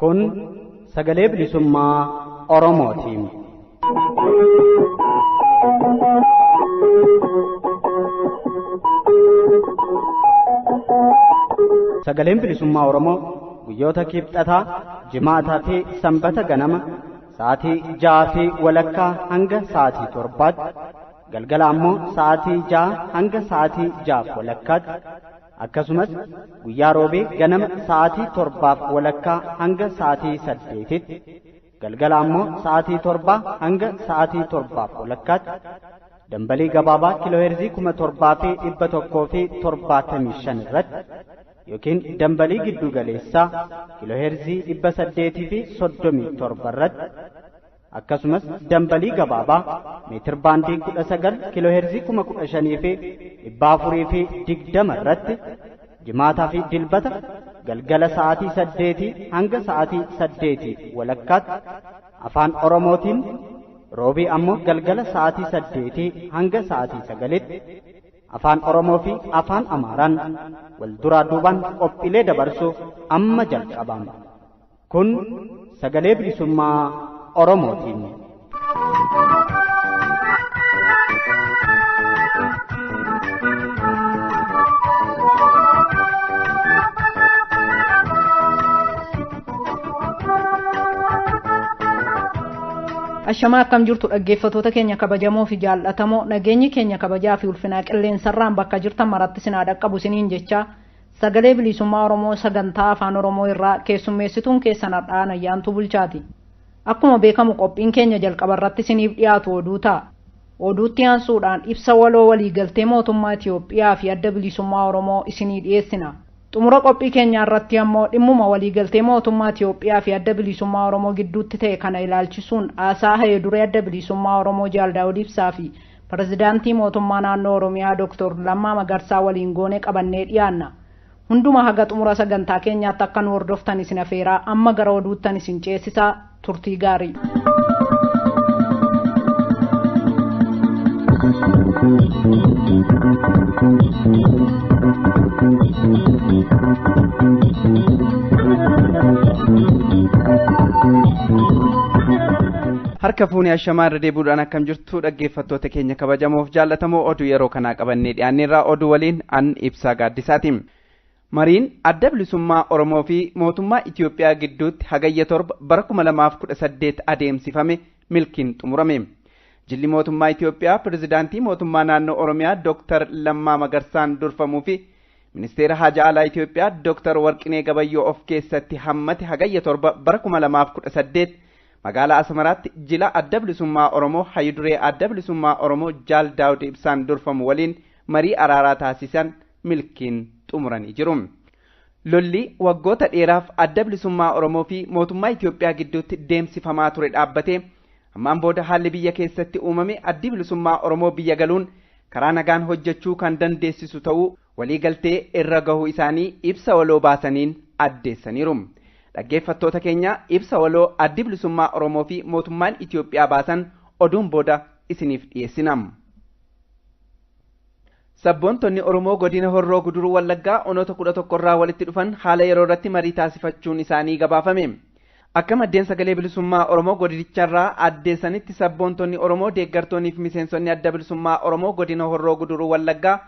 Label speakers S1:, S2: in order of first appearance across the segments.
S1: Kun sagalee bilisummaa Oromootiin. Sagaleen bilisummaa Oromoo guyyoota kibxataa, jimaataa fi sanbata ganama sa'aatii 6:00 hanga sa'aatii 7:00, galgala ammoo sa'aatii 6 hanga sa'aatii 6:30, akkasumas guyyaa roobee ganama sa'aatii 7:30 hanga sa'aatii 8:00tti, galgala ammoo sa'aatii 7 hanga sa'aatii 7:30tti dambalii gabaabaa kiilooheerzii 1775 irratti yookiin dambalii giddu galeessaa kiilooheerzii 837 irratti akkasumas dambalii gabaabaa meetir baandii 19 kiilooheerzii 15420 irratti jimaataa fi dilbata galgala sa'aatii 8 hanga sa'aatii 8:30 afaan Oromootiin, roobii ammoo galgala sa'aatii 8 hanga sa'aatii 9tti afaan Oromoo fi afaan Amaaraan wal duraa duubaan qophiilee dabarsuuf amma jalqabama. Kun sagalee bilisummaa Oromootiin.
S2: Ashamaa akkam jirtu dhaggeeffattoota keenya kabajamoo fi jaallatamoo, nageenyi keenya kabajaa fi ulfinaa qilleensarraan bakka jirtan maratti sinaa dhaqqabu isiniin jecha sagalee bilisummaa Oromoo sagantaa afaan Oromoo irraa keessummeessituun keessan har'aan ayyaantu bulchaati. Akkuma beekamu qophiin keenya jalqaba irratti isiniif dhiyaatu oduu ta'a. Oduutti aansuudhaan ibsa waloo waliigaltee mootummaa Itiyoophiyaa fi adda bilisummaa Oromoo isinii dhiyeessina. Xumura qophii keenyaa irratti ammoo dhimmuma waliigaltee mootummaa Itiyoophiyaa fi adda bilisummaa Oromoo gidduutti ta'e kana ilaalchisuun haasaa hayee duree adda bilisummaa Oromoo Jaal Daawud Ibsaa fi pirezidaantii mootummaa naannoo Oromiyaa Dr. Lammaa Magarsaa waliin goone qabannee dhiyaanna. Hunduma haga xumura sagantaa keenyaatti akka nu hordoftan isin afeeraa, amma gara oduuttan isin ceesisaa, turtii gaarii.
S3: Harka fuunee ashamaa irra deebi'uudhaan akkam jirtu dhaggeeffattoota keenya kabajamoof jaallatamoo, oduu yeroo kanaa qabannee dhiyaanneerraa oduu waliin an Ibsaa Gaaddisaati. Mariin adda bilisummaa Oromoo fi mootummaa Itiyoophiyaa gidduutti hagayya 7 bara 2018 adeemsifame milkiin xumurame. Jilli mootummaa Itiyoophiyaa pirezidaantii mootummaa naannoo Oromiyaa Dr. Lammaa Magarsaan durfamuu fi ministeera haajaa alaa Itiyoophiyaa Dr. Warqinee Gabayyoo of keessatti hammate hagayya 7 bara 2018 magaalaa Asmaraatti jila adda bilisummaa Oromoo hayiduree adda bilisummaa Oromoo Jaal Daawud Ibsaan durfamu waliin marii araaraa taasisan milkiin xumuranii jiru. Lolli waggoota dheeraaf adda bilisummaa Oromoo fi mootummaa Itiyoophiyaa gidduutti deemsifamaa ture dhaabbatee ammaan booda haalli biyya keessatti uumame addi bilisummaa Oromoo biyya galuun karaa nagaan hojjechuu kan dandeessisu ta'uu waliigaltee irra gahuu isaanii ibsa waloo baasaniin addeessaniiru. Dhaggeeffattoota keenya, ibsa waloo addi bilisummaa Oromoo fi mootummaan Itiyoophiyaa baasan oduun booda isiniif dhiyeessinam. Sabboontonni Oromoo godina Horroo Guduruu Wallaggaa onoota 11 irraa walitti dhufan haala yeroo irratti marii taasifachuun isaanii gabaafame. Akka maddeen sagalee bilisummaa Oromoo godinicharraa addeessanitti sabboontonni Oromoo deeggartoonnii fi miseensonni adda bilisummaa Oromoo godina Horroo Guduruu Wallaggaa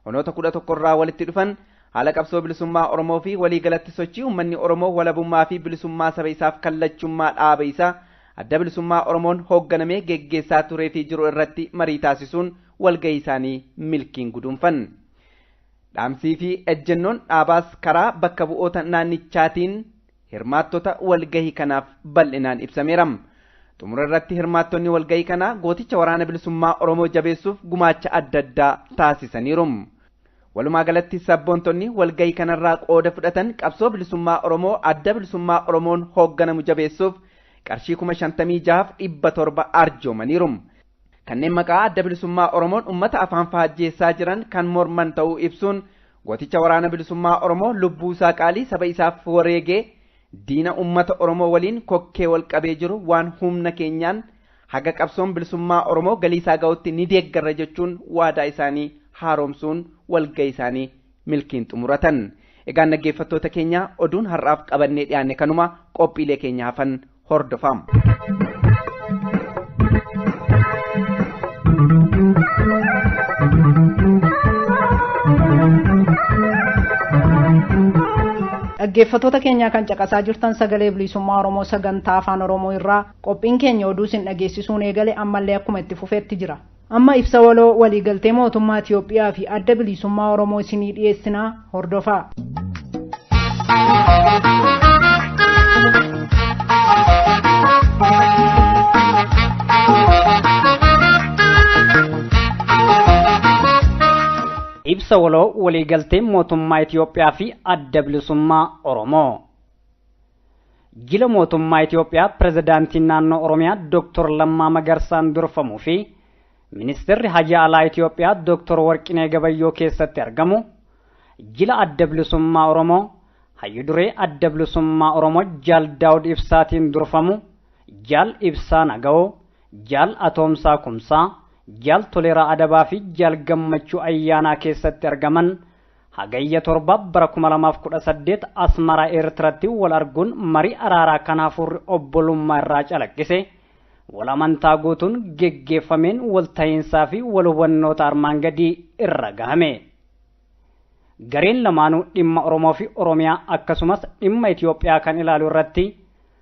S3: onoota 11 irraa walitti dhufan haala qabsoo bilisummaa Oromoo fi waliigalatti sochii uummanni Oromoo walabummaa fi bilisummaa saba isaaf kallachummaa dhaaba isaa adda bilisummaa Oromoon hoogganamee geggeessaa turee fi jiru irratti marii taasisuun walgahii isaanii milkiin guduunfan. Dhaamsii fi ejjennoon dhaabaas karaa bakka bu'oota naannichaatiin hirmaattota walgahii kanaaf bal'inaan ibsameera. Xumura irratti hirmaattonni walgahii kanaa gooticha waraana bilisummaa Oromoo jabeessuuf gumaacha adda addaa taasisaniiru. Walumaa galatti sabboontonni walgahii kanarraa qooda fudhatan qabsoo bilisummaa Oromoo adda bilisummaa Oromoon hoogganamu jabeessuuf qarshii 56,700 arjoomaniiru. Kanneen maqaa adda bilisummaa Oromoon ummata afaan faajjeessaa jiran kan morman ta'uu ibsuun gooticha waraana bilisummaa Oromoo lubbuu isaa qaalii saba isaaf wareegee diina ummata Oromoo waliin kokkee wal qabee jiru waan humna keenyaan haga qabsoon bilisummaa Oromoo galiisaa ga'utti ni deeggarra jechuun waadaa isaanii haaromsuun walga'ii isaanii milkiin xumuratan. Egaan dhaggeeffattoota keenya oduun har'aaf qabannee dhiyaanne kanuma qophiilee keenya hafan hordofaa.
S2: Dhaggeeffattoota keenya kan caqasaa jirtan sagalee bilisummaa Oromoo sagantaa afaan Oromoo irraa qophiin keenya oduu isin dhageessisuun eegale ammallee akkuma itti fufeetti jira. Amma ibsa waloo waliigaltee mootummaa Itiyoophiyaa fi adda bilisummaa Oromoo isinii dhiyeessinaa hordofaa.
S1: Ibsa waloo waliigaltee mootummaa Itiyoophiyaa fi adda bilisummaa Oromoo. Jila mootummaa Itiyoophiyaa pirezidaantiin naannoo Oromiyaa Dr. Lammaa Magarsaan durfamuu fi Ministeerri Hajaa Alaa Itiyoophiyaa Dr. Warqinee Gabayyoo keessatti argamu. Jila adda bilisummaa Oromoo Hayyu duree adda bilisummaa Oromoo Jaal Daawud Ibsaatiin durfamu. Jaal Ibsaa Naga'oo, Jaal Atoomsaa Kumsaa, Jaal Toleeraa Adabaa fi Jaal Gammachuu Ayyaanaa keessatti argaman hagayya 7 bara 2018 Asmaraa Eertiraatti wal arguun marii araaraa kanaafuu obbolummaa irraa calaqqise. Wal amantaa guutuun geggeeffameen walta'iinsaa fi wal hubannoota armaan gadii irra gahame. Gareen lamaanuu dhimma Oromoo fi Oromiyaa akkasumas dhimma Itiyoophiyaa kan ilaalu irratti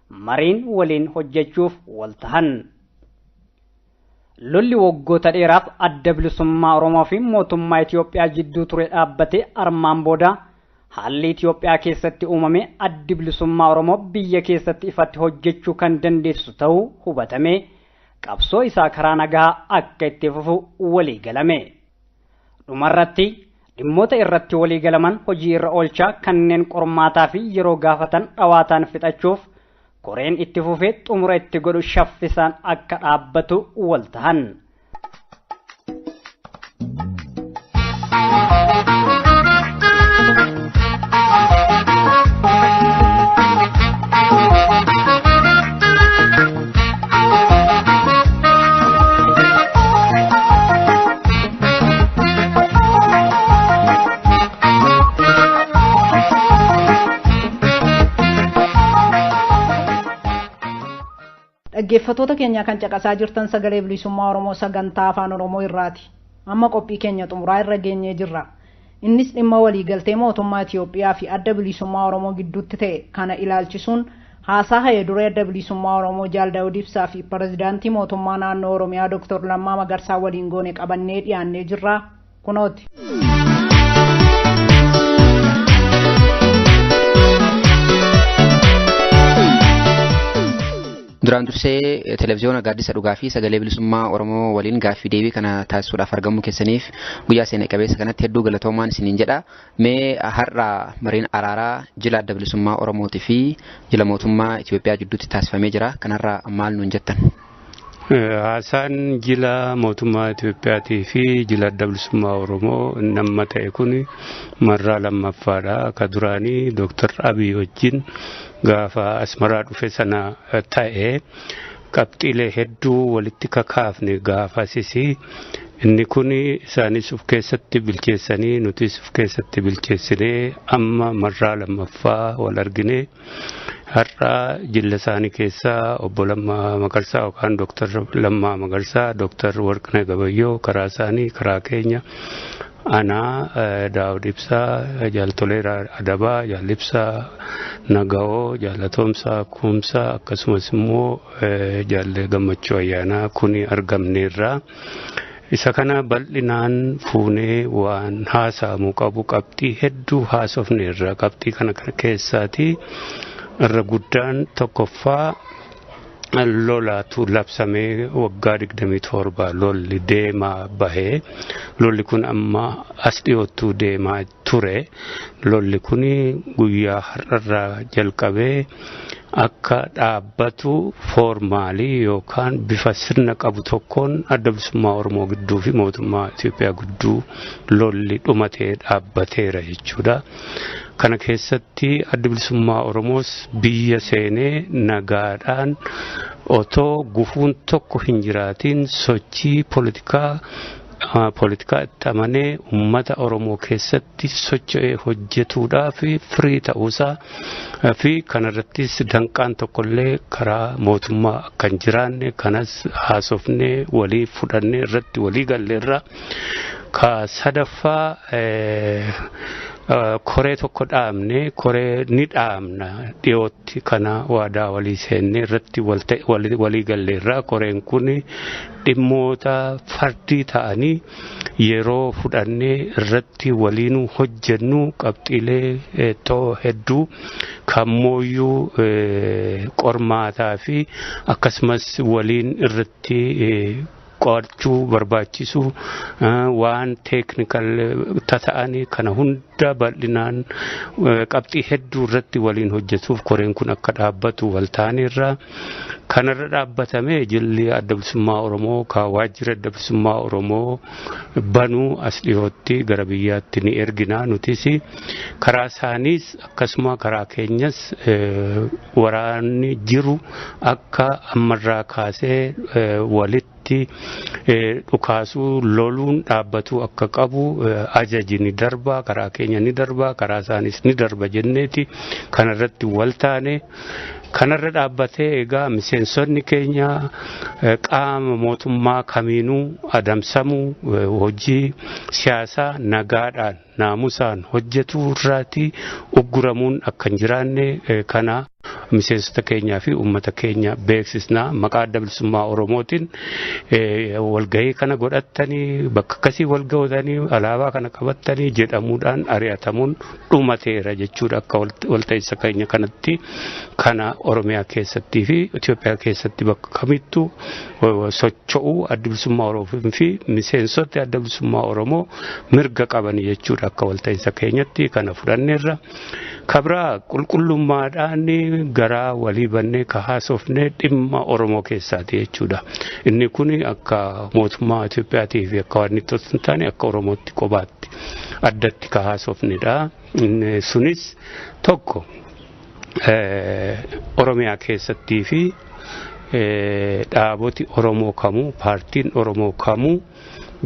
S1: mariin waliin hojjechuuf wal tahan. Lolli waggoota dheeraaf adda bilisummaa Oromoo fi mootummaa Itiyoophiyaa jidduu ture dhaabbate armaan booda haalli Itiyoophiyaa keessatti uumame addi bilisummaa Oromoo biyya keessatti ifatti hojjechuu kan dandeessu ta'uu hubatame qabsoo isaa karaa nagaa akka itti fufu walii galame. Dhumarratti dhimmoota irratti walii galaman hojii irra oolchaa kanneen qormaataa fi yeroo gaafatan dhawaataan fixachuuf koreen itti fufee xumura itti godhu shaffisaan akka dhaabbatu wal tahan.
S2: Dhaggeeffattoota keenya kan caqasaa jirtan sagalee bilisummaa Oromoo sagantaa afaan Oromoo irraati. Amma qophii keenya xumuraa irra geenyee jirra. Innis dhimma waliigaltee mootummaa Itiyoophiyaa fi adda bilisummaa Oromoo gidduutti ta'e kana ilaalchisuun haasaa hayyu duree adda bilisummaa Oromoo Jaal Daawud Ibsaa fi pirezidaantii mootummaa naannoo Oromiyaa Dr. Lammaa Magarsaa waliin goone qabannee dhiyaannee jirra. Kunooti.
S4: Duraan dursee televiziyoona Gaaddisa Dhugaa fi sagalee bilisummaa Oromoo waliin gaaffii deebii kana taasisuudhaaf argamuu keessaniif guyyaa seena qabeessa kanatti hedduu galatoomaan isiniin jedha. Mee har'a mariin araaraa jila adda bilisummaa Oromootii fi jila mootummaa Itiyoophiyaa gidduutti taasifamee jira. Kanarraa maal nuun jettan?
S5: Haasaan jila mootummaa Itiyoophiyaatii fi jila adda bilisummaa Oromoo nama ta'e kun marraa lammaffaadha. Ka duraanii Dr. Abiy wajjin gaafa Asmaraa dhufe sana ta'e qabxiilee hedduu walitti kakaafne gaafasisi. Inni kun isaanis of keessatti bilcheessanii nutis of keessatti bilcheessinee amma marraa lammaffaa wal argine. Har'a jilla isaanii keessaa obbo Lammaa Magarsaa yookaan Dr. Lammaa Magarsaa, Dr. Warqinee Gabayyoo karaa isaanii karaa keenya ana Daawud Ibsaa, Jaal Toleeraa Adabaa, Jaal Ibsaa Naga'oo, Jaal Atoomsaa Kumsaa akkasumas immoo Jaal Gammachuu Ayyaanaa kuni argamneerra. Isa kana bal'inaan fuunee waan haasa'amuu qabu qabxii hedduu haasofneerra. Qabxii kana keessaati irra guddaan tokkoffaa lolaatu labsamee waggaa 27 lolli deemaa bahee lolli kun amma as dhiyoottuu deemaa ture. Lolli kun guyyaa har'arraa jalqabee akka dhaabbatu foormaalii yookaan bifa sirna qabu tokkoon adda bilisummaa Oromoo gidduu fi mootummaa Itoophiyaa gidduu lolli dhumatee dhaabbateera jechuudha. Kana keessatti adda bilisummaa Oromoos biyya seenee nagaadhaan otoo gufuun tokko hin jiraatiin sochii poolitikaa itti amanee uummata Oromoo keessatti socho'ee hojjetuudhaaf firii ta'uusaa fi kanarrattis danqaan tokkollee karaa mootummaa akka hin jiraanne kanas haasofnee walii fudhannee irratti walii galleerra. Ka sadaffaa koree tokko dhaabne koree ni dhaabna dhiyootti kana waadaa walii seenne irratti walii galleerra. Koreen kun dhimmoota fardii ta'anii yeroo fudhannee irratti waliin hojjennu qabxiilee hedduu kammooyyuu qormaataa fi akkasumas waliin irratti qo'achuu barbaachisu waan teeknikal ta'anii kana hunda bal'inaan qabxii hedduu irratti waliin hojjetuuf koreen kun akka dhaabbatu waltaaneerra. Kanarra dhaabbatamee jilli adda bilisummaa Oromoo waajjira adda bilisummaa Oromoo banuu as dhiyootti gara biyyaatti ni ergina. Nutis karaa isaaniis akkasuma karaa keenyas waraanni jiru akka ammarraa kaasee walitti dhukaasuu loluun dhaabbatu akka qabu ajaji ni darba, karaa keenya ni darba, karaa isaanis ni darba jenneeti kanarratti waltaane. Kanarra dhaabbatee egaa miseensonni keenya qaama mootummaa kamiinuu adamsamuu hojii siyaasaa nagaadhaan naamusaan hojjetu irraati ugguramuun akka hin jiraanne kana miseensota keenyaa fi uummata keenya beeksisna. Maqaa adda bilisummaa Oromootiin walgahii kana godhattanii bakka akkasii walgahotanii alaabaa kana qabattanii jedhamuudhaan ari'atamuun dhumateera jechuudha. Akka walta'iinsa keenya kanatti kana Oromiyaa keessattii fi Itoophiyaa keessatti bakka kamittuu socho'uu adda bilisummaa Oromoo fi miseensota adda bilisummaa Oromoo mirga qaban jechuudha. Akka walta'iinsa keenyatti kana fudhanneerra. Kabraa qulqullummaadhaan garaa walii bannee ka haasofne dhimma Oromoo keessaati jechuudha. Inni kun akka mootummaa Itoophiyaatii fi akka waan itti hin taane akka Oromootti qobaatti addatti ka haasofnedha. Sunis tokko Oromiyaa keessattii fi dhaaboti Oromoo kamuu paartiin Oromoo kamuu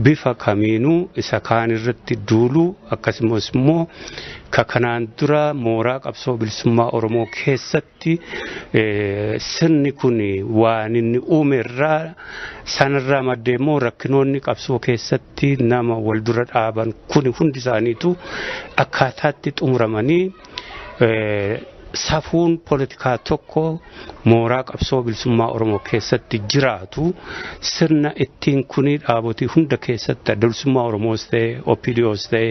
S5: bifa kamiinuu isa kaan irratti duuluu akkasumas immoo kanaan dura mooraa qabsoo bilisummaa Oromoo keessatti sirni kun waan inni uume irraa sanarraa maddee immoo rakkinoonni qabsoo keessatti nama wal dura dhaaban kun hundi isaaniitu akkaataatti xumuramanii safuun poolitikaa tokko mooraa qabsoo bilisummaa Oromoo keessatti jiraatu sirna ittiin kuni dhaabotii hunda keessatti adda bilisummaa Oromoos ta'e OPDOs ta'e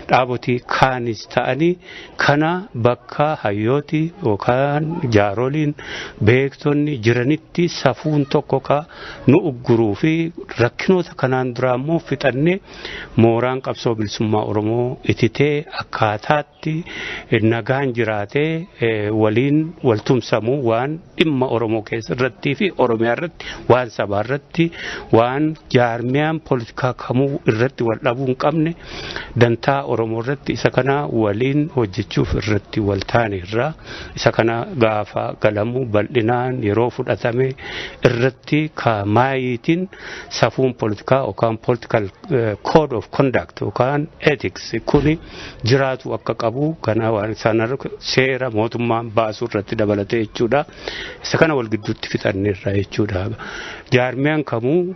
S5: dhaabotii kaanis ta'anii kana bakka hayyooti yookaan jaaroliin beektonni jiranitti safuun tokko ka nu ugguruu fi rakkinoota kanaan duraa immoo fixannee mooraan qabsoo bilisummaa Oromoo ititee akkaataatti nagaan jiraatee waliin waltumsamuu waan dhimma Oromoo keessa irratti fi Oromiyaa irratti waan sabaa irratti waan jaarmiyaan poolitikaa kamuu irratti wal dhabuu hin qabne dantaa Oromoo irratti isa kana waliin hojjechuuf irratti wal taane irraa isa kana gaafa galamuu bal'inaan yeroo fudhatame irratti maayitiin safuun poolitikaa yookaan political code of conduct yookaan ethics kuni jiraatu akka qabu kana waan sanarra seera mootummaan baasuu irratti dabalatee jechuudha. Isa kana wal gidduutti fixanneerra jechuudha. Jaarmiyaan kamuu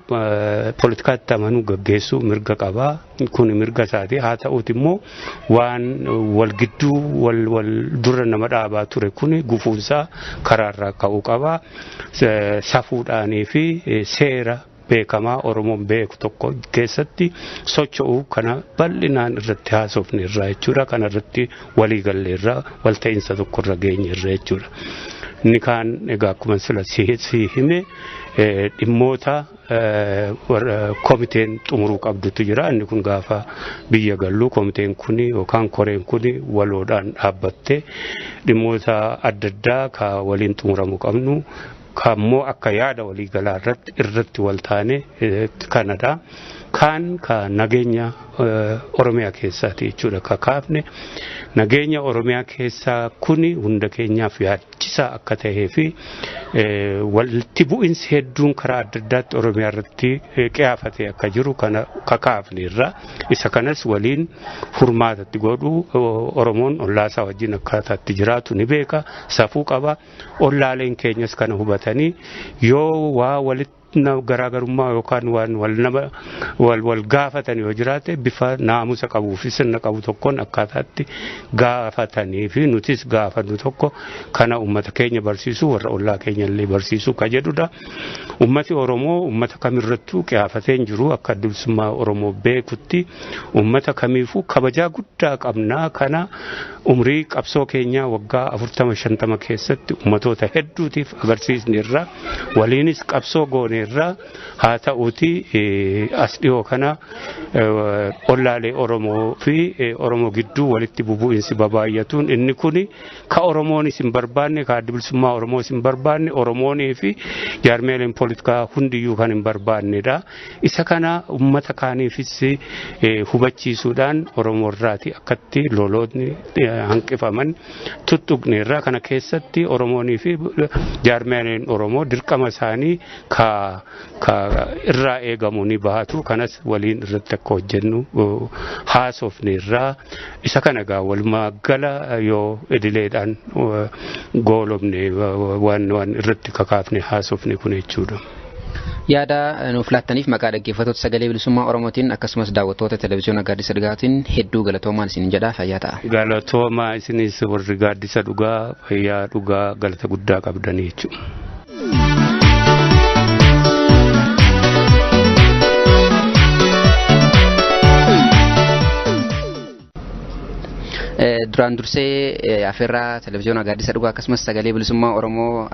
S5: poolitikaatti amanuu gaggeessuu mirga qabaa. Kun mirga isaati. Haa ta'uuti immoo waan wal gidduu wal dura nama dhaabaa ture kun gufuunsaa karaarraa ka'uu qabaa. Safuudhaanii fi seera beekamaa Oromoon beeku tokko keessatti socho'uu kana bal'inaan irratti haasofne irraa jechuudha. Kana irratti walii galleerra walta'iinsa tokko irra geenye irra jechuudha. Inni kaan egaa akkuma sila si hime dhimmoota komiteen xumuruu qabdutu jira. Inni kun gaafa biyya gallu komiteen kuni yookaan koreen kuni waloodhaan dhaabbattee dhimmoota adda addaa ka waliin xumuramuu qabnu kammoo akka yaada waliigalaa irratti wal taane kanadha. Kan ka nageenya Oromiyaa keessaati jechuudha ka kaafne. Nageenya Oromiyaa keessaa kuni hunda keenyaaf yaachisaa akka ta'ee fi walitti bu'insi hedduun karaa adda addaatti Oromiyaa irratti qiyaafatee akka jiru kana ka kaafne irraa isa kanas waliin furmaatatti godhu Oromoon ollaasaa wajjin akkaataatti jiraatu ni beeka, safuu qaba. Ollaaleen keenyas kana hubatanii yoo waa walitti garaagarummaa yookaan waan wal gaafatan yoo jiraate bifa naamusa qabuu fi sirna qabu tokkoon akkaataatti gaafatanii fi nutis gaafannu tokko kana ummata keenya barsiisu warra ollaa keenya illee barsiisu ka jedhudha. Ummati Oromoo ummata kamirrattuu qiyaafatee hin jiru akka bilisummaa Oromoo beekutti ummata kamiifuu kabajaa guddaa qabnaa. Kana umrii qabsoo keenyaa waggaa 40-50 keessatti ummatoota hedduutiif agarsiisni irraa waliinis qabsoo goone irraa haa ta'uuti as dhiyoo kana ollaalee Oromoo fi Oromoo gidduu walitti bubu'insi babaayatuun inni kuni ka Oromoonis hin barbaanne ka adda bilisummaa Oromoos hin barbaanne Oromoonii fi jaarmeeleen poolitikaa hundiyyuu kan hin barbaannedha. Isa kana ummata kaaniifis hubachiisuudhaan Oromoo irraati akkatti lolootni hanqifaman tuttuqne irraa kana keessatti Oromoonii fi jaarmeeleen Oromoo dirqama isaanii ka irraa eegamu ni bahatu. Kanas waliin irratti akka hojjennu haasofne irraa isa kana gaa walumaa gala yoo idileedhaan goolomne waan irratti kakaafne haasofne kun jechuudha.
S4: Yaada nuuf laattaniif maqaa dhaggeeffattoota sagalee bilisummaa Oromootiin akkasumas daawwattoota televezyiyoona Gaaddisa Dhugaatiin hedduu galatoomaa isin jedha. Fayyaa ta'a.
S5: Galatoomaa isinis warri Gaaddisa Dhugaa fayyaa dhugaa galata guddaa qabdanii jechuudha.
S4: Duraan dursee afeerraa televezyiyoona Gaaddisa Dhugaa akkasumas sagalee bilisummaa Oromoo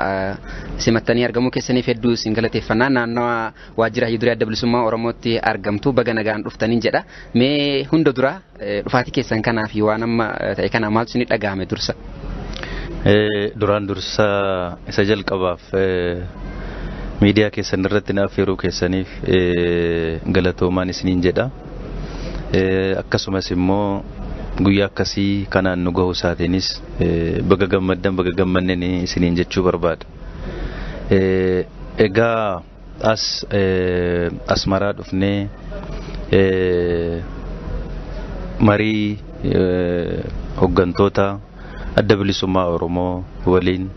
S4: simattanii argamuu keessaniif hedduu isin galateeffannaa. Naannawa waajjira Hayyuu Duree Adda Bilisummaa Oromootti argamtu baga nagaan dhuftaniin jedha. Mee hunda dura dhufaatii keessan kanaa fi waan amma ta'e kana maaltu isin dhagahame dursa?
S6: Duraan dursa isa jalqabaaf miidiyaa keessan irratti na affeeruu keessaniif galatoomaan isiniin jedha. Akkasumas immoo guyyaa akkasii kanaan nu gahuu isaatiinis baga gammaddan baga gammanneen isiniin jechuu barbaada. Egaa asmaraa dhufnee marii hooggantoota adda bilisummaa Oromoo waliin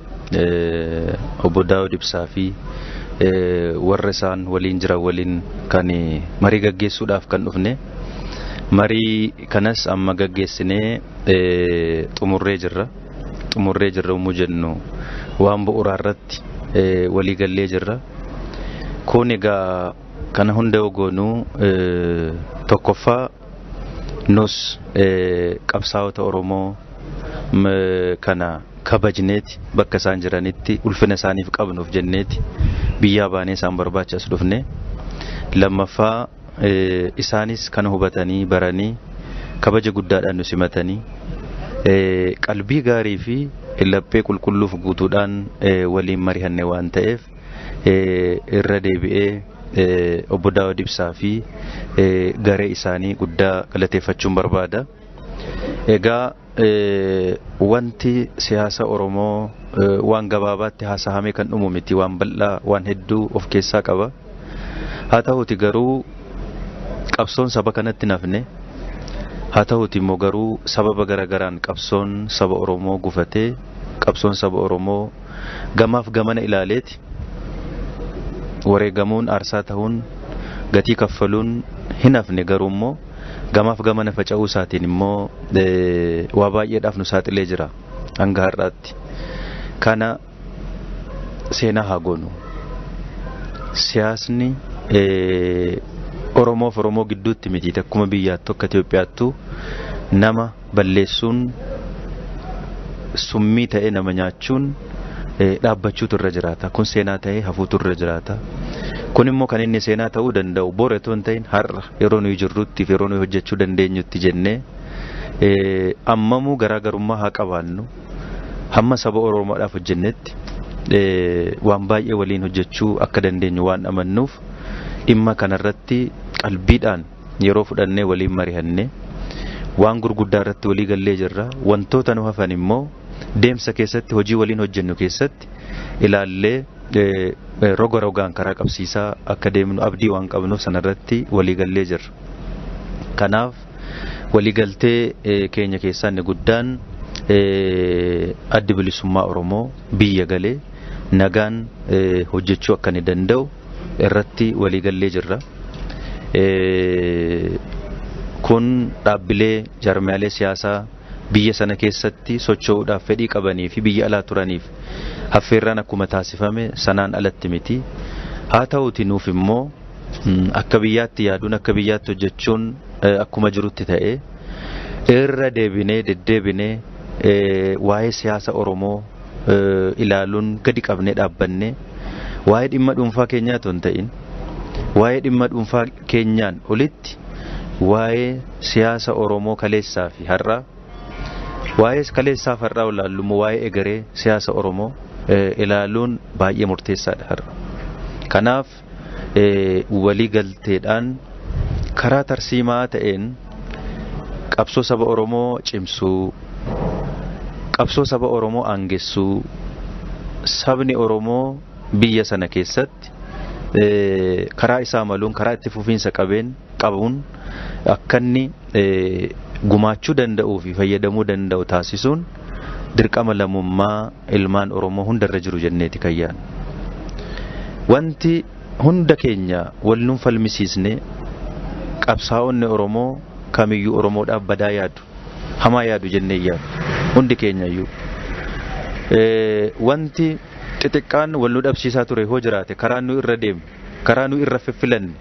S6: obbo Daawud Ibsaa fi warra isaan waliin jiran waliin kan marii gaggeessuudhaaf kan dhufne. Marii kanas amma gaggeessinee xumurree jirra yommuu jennu waan bu'uuraa irratti walii gallee jirra. Kun egaa kana hunda ogoonuu tokkoffaa nus qabsaa'ota Oromoo kana kabajneeti bakka isaan jiranitti ulfina isaaniif qabnuuf jenneeti biyyaa baanee isaan barbaachas dhufne. Lammaffaa isaanis kana hubatanii baranii kabaja guddaadhaan nu simatanii qalbii gaarii fi laphee qulqulluuf guutuudhaan waliin mari'anne waan ta'eef irra deebi'ee obbo Daawud Ibsaa fi garee isaanii guddaa galateeffachuun barbaada. Egaa wanti siyaasa Oromoo waan gabaabaatti haasa'amee kan dhumu miti, waan bal'aa waan hedduu of keessaa qaba. Haa ta'uuti garuu qabsoon saba kanatti nafne, haa ta'uuti immoo garuu sababa garagaraan qabsoon saba Oromoo gufatee qabsoon saba Oromoo gamaaf gamana ilaaleeti wareegamuun aarsaa ta'uun gatii kaffaluun hin hafne. Garuu immoo gamaaf gamana faca'uu isaatiin immoo waa baay'eedhaaf nu saaxilee jira hanga har'aatti. Kana seenaa haa goonu. Siyaasni Oromoof Oromoo gidduutti miti, akkuma biyyaattu akka Itoophiyaattu nama balleessuun summii ta'ee nama nyaachuun dhaabbachuutu irra jiraata. Kun seenaa ta'ee hafuutu irra jiraata. kun immoo kan inni seenaa ta'uu danda'u boreetoo hin ta'in har'a yeroo nuyi jirrutti fi yeroo nuyi hojjechuu dandeenyutti jennee ammamuu garaagarummaa haa qabaannu hamma saba Oromoodhaaf hojjennetti waan baay'ee waliin hojjechuu akka dandeenyu waan amannuuf dhimma kanarratti qalbiidhaan yeroo fudhannee waliin mari'annee waan gurguddaa irratti walii gallee jirra. Wantoota nu hafan immoo deemsa keessatti hojii waliin hojjennu keessatti ilaallee roga rogaan karaa qabsiisaa akka deemnu abdii waan qabnuuf sanarratti walii gallee jirra. Kanaaf waliigaltee keenya keessaa inni guddaan addi bilisummaa Oromoo biyya galee nagaan hojjechuu akka ni danda'u irratti waliigallee jirra. Kun dhaabbilee jaarmiyaalee siyaasaa biyya sana keessatti socho'uudhaaf fedhii qabanii fi biyya alaa turaniif affeerraan akkuma taasifame sanaan alatti miti. Haa ta'uuti nuuf immoo akka biyyaatti yaaduun akka biyyaatti hojjechuun akkuma jirutti ta'ee irra deebinee deddeebinee waa'ee siyaasa Oromoo ilaaluun gadi qabnee dhaabbannee waa'ee dhimma dhuunfaa keenyaa otoo hin ta'in waa'ee dhimma dhuunfaa keenyaan olitti waa'ee siyaasa Oromoo kaleessaa fi har'aa waa'ee kaleessaa fi har'aa ilaallumoo waa'ee egeree siyaasa Oromoo ilaaluun baay'ee murteessaadha har'a. Kanaaf waliigalteedhaan karaa tarsiimaa ta'een qabsoo saba Oromoo cimsuu, qabsoo saba Oromoo aangessuu, sabni Oromoo biyya sana keessatti karaa isaa maluun karaa itti fufiinsa qabuun akka inni gumaachuu danda'uu fi fayyadamuu danda'u taasisuun dirqama lammummaa ilmaan Oromoo hundarra jiru jenneeti kayyaan. Wanti hunda keenya wal nuun falmisiisne qabsaa'onni Oromoo kamiyyuu Oromoodhaaf badaa yaadu hamaa yaadu jennee yaadu hundi keenyayyuu wanti xixiqqaan wal nu dhabsiisaa ture hoo jiraate karaa nu irra deemnu karaa nu irra fiffilanne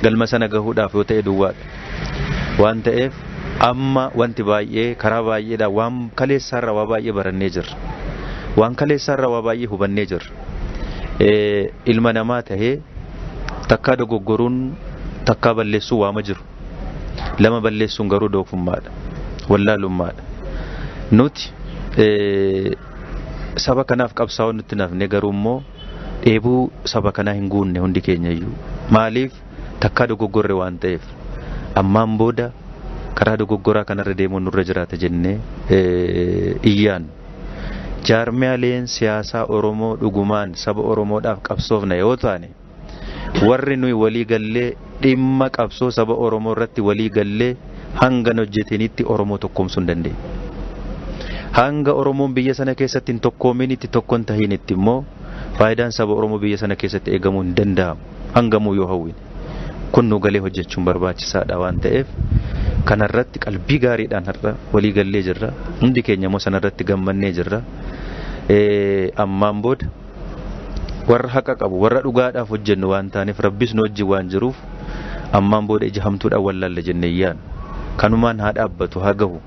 S6: galma sana gahuudhaaf yoo ta'e duwwaadha waan ta'eef amma wanti baay'ee karaa baay'eedha waan kaleessaarra waa baay'ee barannee jirra waan kaleessaarra waa baay'ee hubannee jirra ilma namaa tahee takkaa dogoggoruun takkaa balleessuu waama jiru lama balleessuun garuu doofummaadha wallaalummaadha nuti saba kanaaf qabsaa'uu nutti nafne garuu immoo dheebuu saba kanaa hin guunne hundi keenyayyuu maaliif takkaa dogoggorre waan ta'eef ammaan booda karaa dogoggoraa kanarra deemuun nurra jiraata jennee iyyaan jaarmiyaaleen siyaasaa Oromoo dhugumaan saba Oromoodhaaf qabsoofna yoo taane warri nuyi walii gallee dhimma qabsoo saba Oromoo irratti walii gallee hanga hojjetenitti Oromoo tokkoomsuu hin dandeenye. Hanga Oromoon biyya sana keessatti hin tokkoominitti tokkoon tahinitti immoo faayidaan saba Oromoo biyya sana keessatti eegamuu hin danda'amu hangamuu yoo hawwine. Kun nu galee hojjechuun barbaachisaadha waan ta'eef kanarratti qalbii gaariidhaan har'a walii gallee jirra. Hundi keenya immoo sanarratti gammannee jirra. Ammaan booda warra haqa qabu warra dhugaadhaaf hojjennu waan taaneef rabbis nu wajjin waan jiruuf ammaan booda ija hamtuudhaan wallaalla jennee yaan kanumaan haa dhaabbatu haa gahu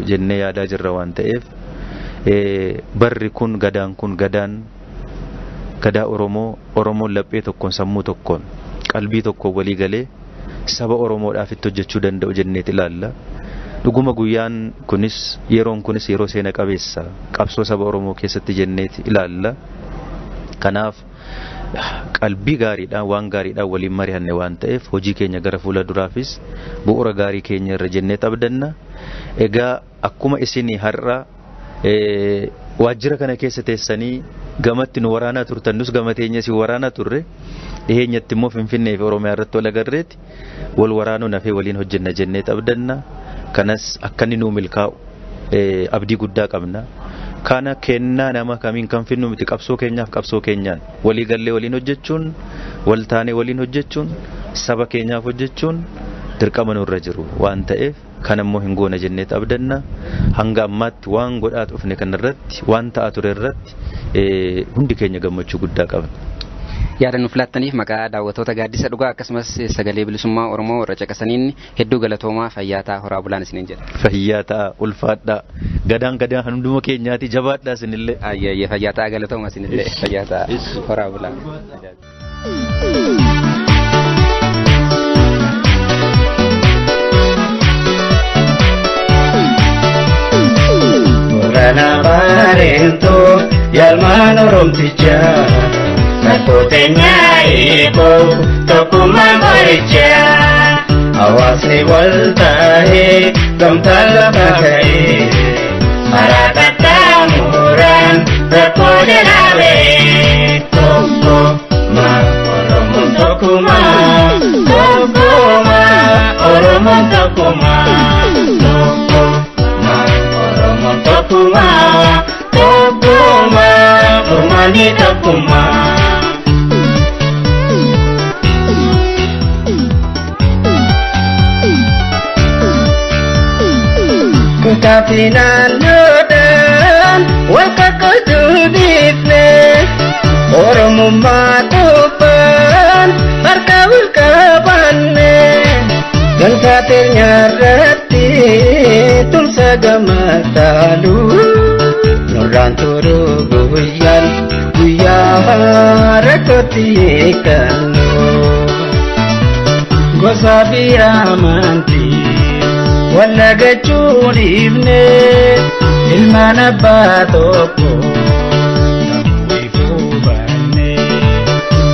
S6: jennee yaadaa jirra waan ta'eef barri kun gadaan gadaa Oromoon laphee tokkoon sammuu tokkoon qalbii tokkoon walii galee saba Oromoodhaaf itti hojjechuu danda'u jenneet ilaalla. Dhuguma guyyaan kunis yeroon kunis yeroo seena qabeessa qabsoo saba Oromoo keessatti jenneet ilaalla. Kanaaf qalbii gaariidhaan waan gaariidhaan waliin mari'anne waan ta'eef hojii keenya gara fuula duraafis bu'uura gaarii keenya irra jennee abdanna. Egaa akkuma isinii har'a waajjira kana keessa teessanii gamatti nu waraanaa turtan nus gama teenya si waraanaa turre dhiheenyatti immoo Finfinnee fi Oromiyaa irratti wal agarreeti wal waraanuu nafee waliin hojjenna jennee abdanna. Kanas akka inni nuu milkaa'u abdii guddaa qabna. Kana kennaa nama kamiin kan finnu miti qabsoo keenyaaf qabsoo keenyaan walii gallee waliin hojjechuun wal taanee waliin hojjechuun saba keenyaaf hojjechuun dirqama nurra jiru waan ta'eef kan immoo hin goona jennee abdanna. Hanga ammaatti waan godhaa dhufne kanarratti waan ta'aa ture irratti hundi keenya gammachuu guddaa qabna.
S4: Yaada nuuf laattaniif maqaa daawwattoota Gaaddisa Dhugaa akkasumas Sagalee Bilisummaa Oromoo warra caqasaniin hedduu galatoomaa fayyaa ta'aa horaa bulaan isiniin jedha.
S6: Fayyaa ta'aa ulfaadhaa gadaan hunduma keenyaati jabaadhaa isinillee.
S4: Fayyaa ta'aa galatoomaa isinillee fayyaa ta'aa horaa bulaan.
S7: yalman oromticha nakotenya iko tokkummaa qoricha hawaasni wal ta'ee gamtaan lafa ka'ee maraa muraan rakkoo jalaalee tokkummaa oromoon tokkummaa oromoon tokkummaa oromoon tokkummaa furmaanii tokkummaa. Kutafi naannoodhaan wal kakkatuu dhiifne oromummaa qofaan harka wal qabanne gantaa teenyarratti tumsa gammadaalu nurraan turuu guyyaa rakkootti hiikannu gosa fi amantii walla gachuu dhiifne ilmaan abbaa tokko namuufuu baanne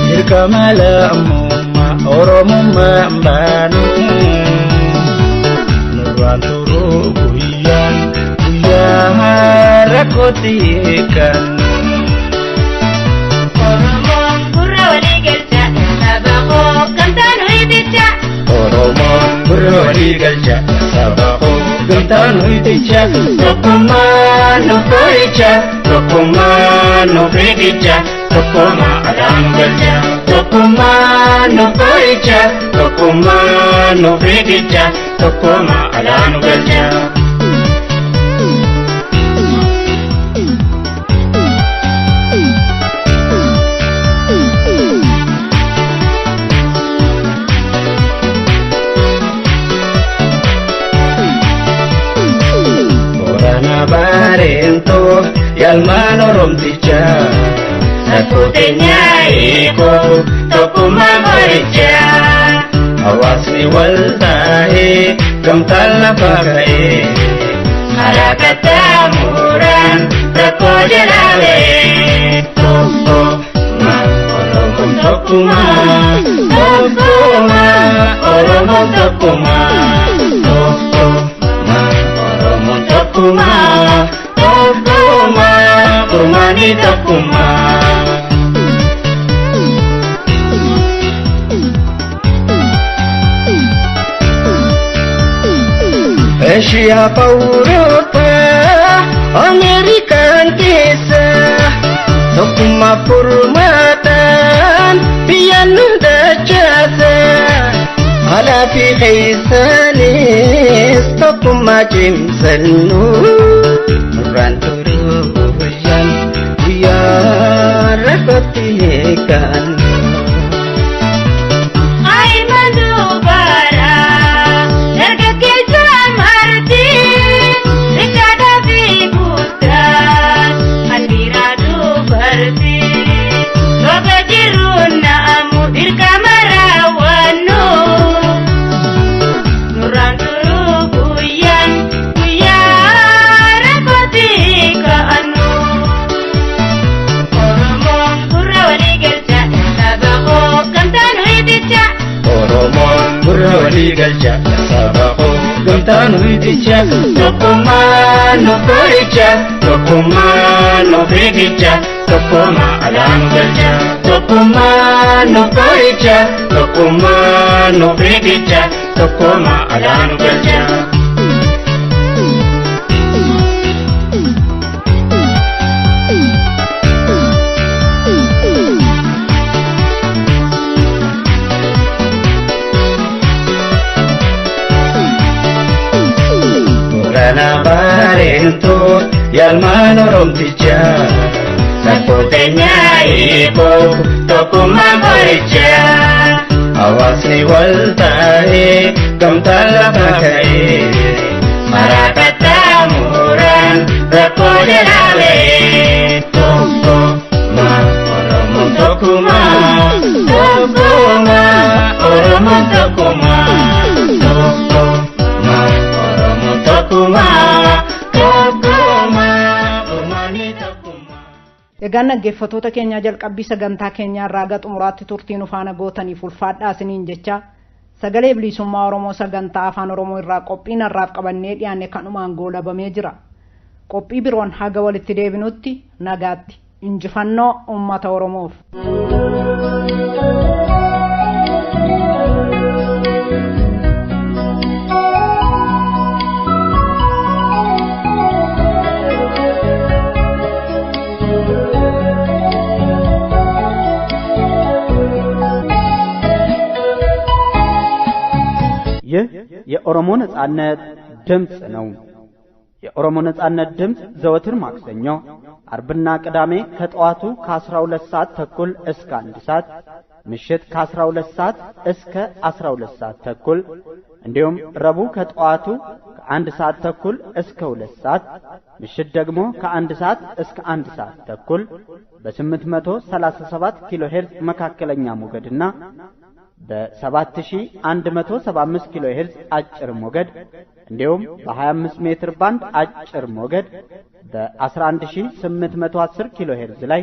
S7: dirqama lammummaa oromummaa baanu nurraan turuu guyyaa rakkootti hiikannu.
S8: Oromoon gurra walii galcha saba koo gamtaan ho'iticha.
S7: Oromoon gurra walii galcha saba koo gamtaan ho'iticha. Tokkummaa nu qoricha tokkummaa nu fiigicha tokkummaa alaan galcha. Tokkummaa nu qoricha tokkummaa nu fiigicha tokkummaa alaan galcha. Barento yalman oromticha nakotenya iko tokkummaa qoricha hawaasni wal ta'ee gamtaan lafa ka'ee maraa muraan rakkoo jalaalee tokkummaa oromoon tokkummaa oromoon tokkummaa Tokkummaa furmaanii tokkummaa. Eshiyaa Awurooppaa Ameerikaan keessa tokkummaa furmaataan biyya nu dachaasa. Alaa fi keessanis tokkummaa cimsannu nurraan turuu guyyaa rakkootti hiikannu.
S8: Ayman dubaraa dargaggeessa martii riccaataa fi guddaa hadiraa dubartii roga jiruun na'amu dirqama raawwannu.
S7: Gurra walii galcha saba koo gamtaan ho'iticha tokkummaa nu qoricha tokkummaa nu fiigicha tokkummaa alaan galcha. Tokkummaa nu qoricha tokkummaa nu fiigicha tokkummaa alaan galcha. Barento yalman oromticha nakotenya iko tokkummaa qoricha hawaasni wal ta'ee gamtaan lafa ka'ee maraa muraan rakkoo jalaalee tokkummaa oromoon tokkummaa oromoon tokkummaa.
S2: egaan dhaggeeffattoota keenya jalqabbii sagantaa keenyaa irraa gara xumuraatti turtii nu faana gootaniif ulfaadhaa isiniin jecha sagalee bilisummaa Oromoo sagantaa afaan Oromoo irraa qophiin har'aaf qabannee dhiyaanne kanumaan goolabamee jira. Qophii biroon haga walitti deebinutti nagaatti. Injifannoo uummata Oromoof.
S1: ይህ የኦሮሞ ነጻነት ድምጽ ነው። የኦሮሞ ነጻነት ድምጽ ዘወትር ማክሰኞ አርብና ቅዳሜ ከጠዋቱ ከ12 ሰዓት ተኩል እስከ 1 ሰዓት ምሽት ከ12 ሰዓት እስከ 12 ሰዓት ተኩል እንዲሁም ረቡዕ ከጠዋቱ ከ1 ሰዓት ተኩል እስከ 2 ሰዓት ምሽት ደግሞ ከ1 ሰዓት እስከ 1 ሰዓት ተኩል በ837 ኪሎ ሄርዝ መካከለኛ ሞገድና በ7175 ኪሎ ሄርዝ አጭር ሞገድ እንዲሁም በ25 ሜትር ባንድ አጭር ሞገድ በ11810 ኪሎ ሄርዝ ላይ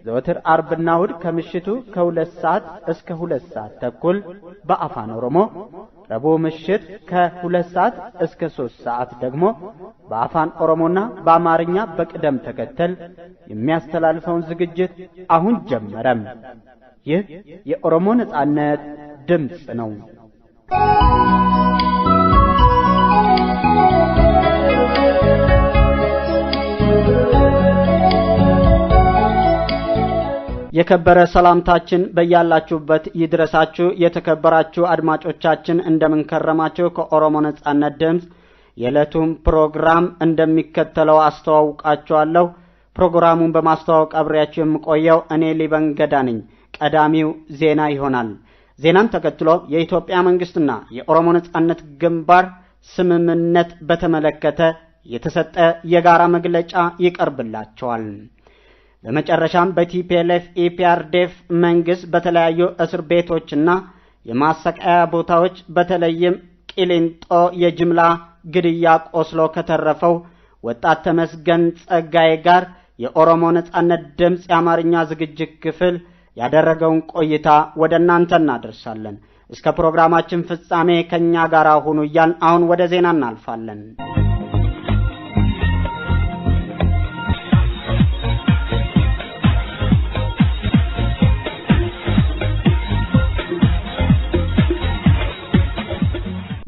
S1: ዘወትር አርብና እሁድ ከምሽቱ ከ2 ሰዓት እስከ 2 ሰዓት ተኩል በአፋን ኦሮሞ ረቡዕ ምሽት ከ2 ሰዓት እስከ 3 ሰዓት ደግሞ በአፋን ኦሮሞና በአማርኛ በቅደም ተከተል የሚያስተላልፈውን ዝግጅት አሁን ጀመረም። ይህ የኦሮሞ ነጻነት ድምጽ ነው። የከበረ ሰላምታችን በያላችሁበት ይድረሳችሁ። የተከበራችሁ አድማጮቻችን እንደምን ከረማችሁ? ከኦሮሞ ነጻነት ድምጽ የዕለቱን ፕሮግራም እንደሚከተለው አስተዋውቃችኋለሁ። ፕሮግራሙን በማስተዋወቅ አብሬያችሁ የምቆየው እኔ ሊበንገዳ ነኝ። ቀዳሚው ዜና ይሆናል። ዜናን ተከትሎ የኢትዮጵያ መንግስትና የኦሮሞ ነጻነት ግንባር ስምምነት በተመለከተ የተሰጠ የጋራ መግለጫ ይቀርብላችኋል። በመጨረሻም በቲፒኤልኤፍ ኢፒአርዲኤፍ መንግስት በተለያዩ እስር ቤቶችና የማሰቃያ ቦታዎች በተለይም ቂሊንጦ የጅምላ ግድያ ቆስሎ ከተረፈው ወጣት ተመስገን ጸጋዬ ጋር የኦሮሞ ነጻነት ድምጽ የአማርኛ ዝግጅት ክፍል ያደረገውን ቆይታ ወደ እናንተ እናደርሳለን። እስከ ፕሮግራማችን ፍጻሜ ከኛ ጋር ሁኑ እያልን አሁን ወደ ዜና እናልፋለን።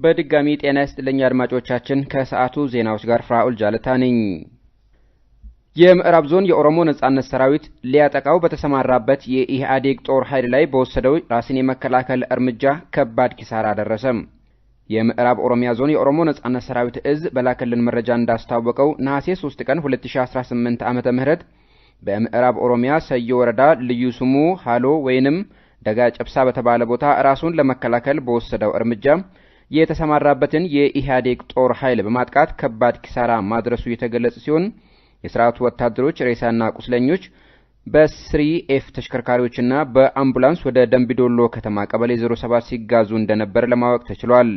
S4: በድጋሚ ጤና ይስጥልኝ አድማጮቻችን። ከሰዓቱ ዜናዎች ጋር ፍራኦል ጃለታ ነኝ። የምዕራብ ዞን የኦሮሞ ነጻነት ሰራዊት ሊያጠቃው በተሰማራበት የኢህአዴግ ጦር ኃይል ላይ በወሰደው ራስን የመከላከል እርምጃ ከባድ ኪሳራ ደረሰ። የምዕራብ ኦሮሚያ ዞን የኦሮሞ ነጻነት ሰራዊት እዝ በላከልን መረጃ እንዳስታወቀው ነሐሴ 3 ቀን 2018 ዓመተ ምህረት በምዕራብ ኦሮሚያ ሰዮ ወረዳ ልዩ ስሙ ሃሎ ወይንም ደጋ ጨብሳ በተባለ ቦታ ራሱን ለመከላከል በወሰደው እርምጃ የተሰማራበትን የኢህአዴግ ጦር ኃይል በማጥቃት ከባድ ኪሳራ ማድረሱ የተገለጸ ሲሆን የሥርዓቱ ወታደሮች ሬሳና ቁስለኞች በ3ኤፍ ተሽከርካሪዎችና በአምቡላንስ ወደ ደምቢዶሎ ከተማ ቀበሌ 07 ሲጋዙ እንደነበር ለማወቅ ተችሏል።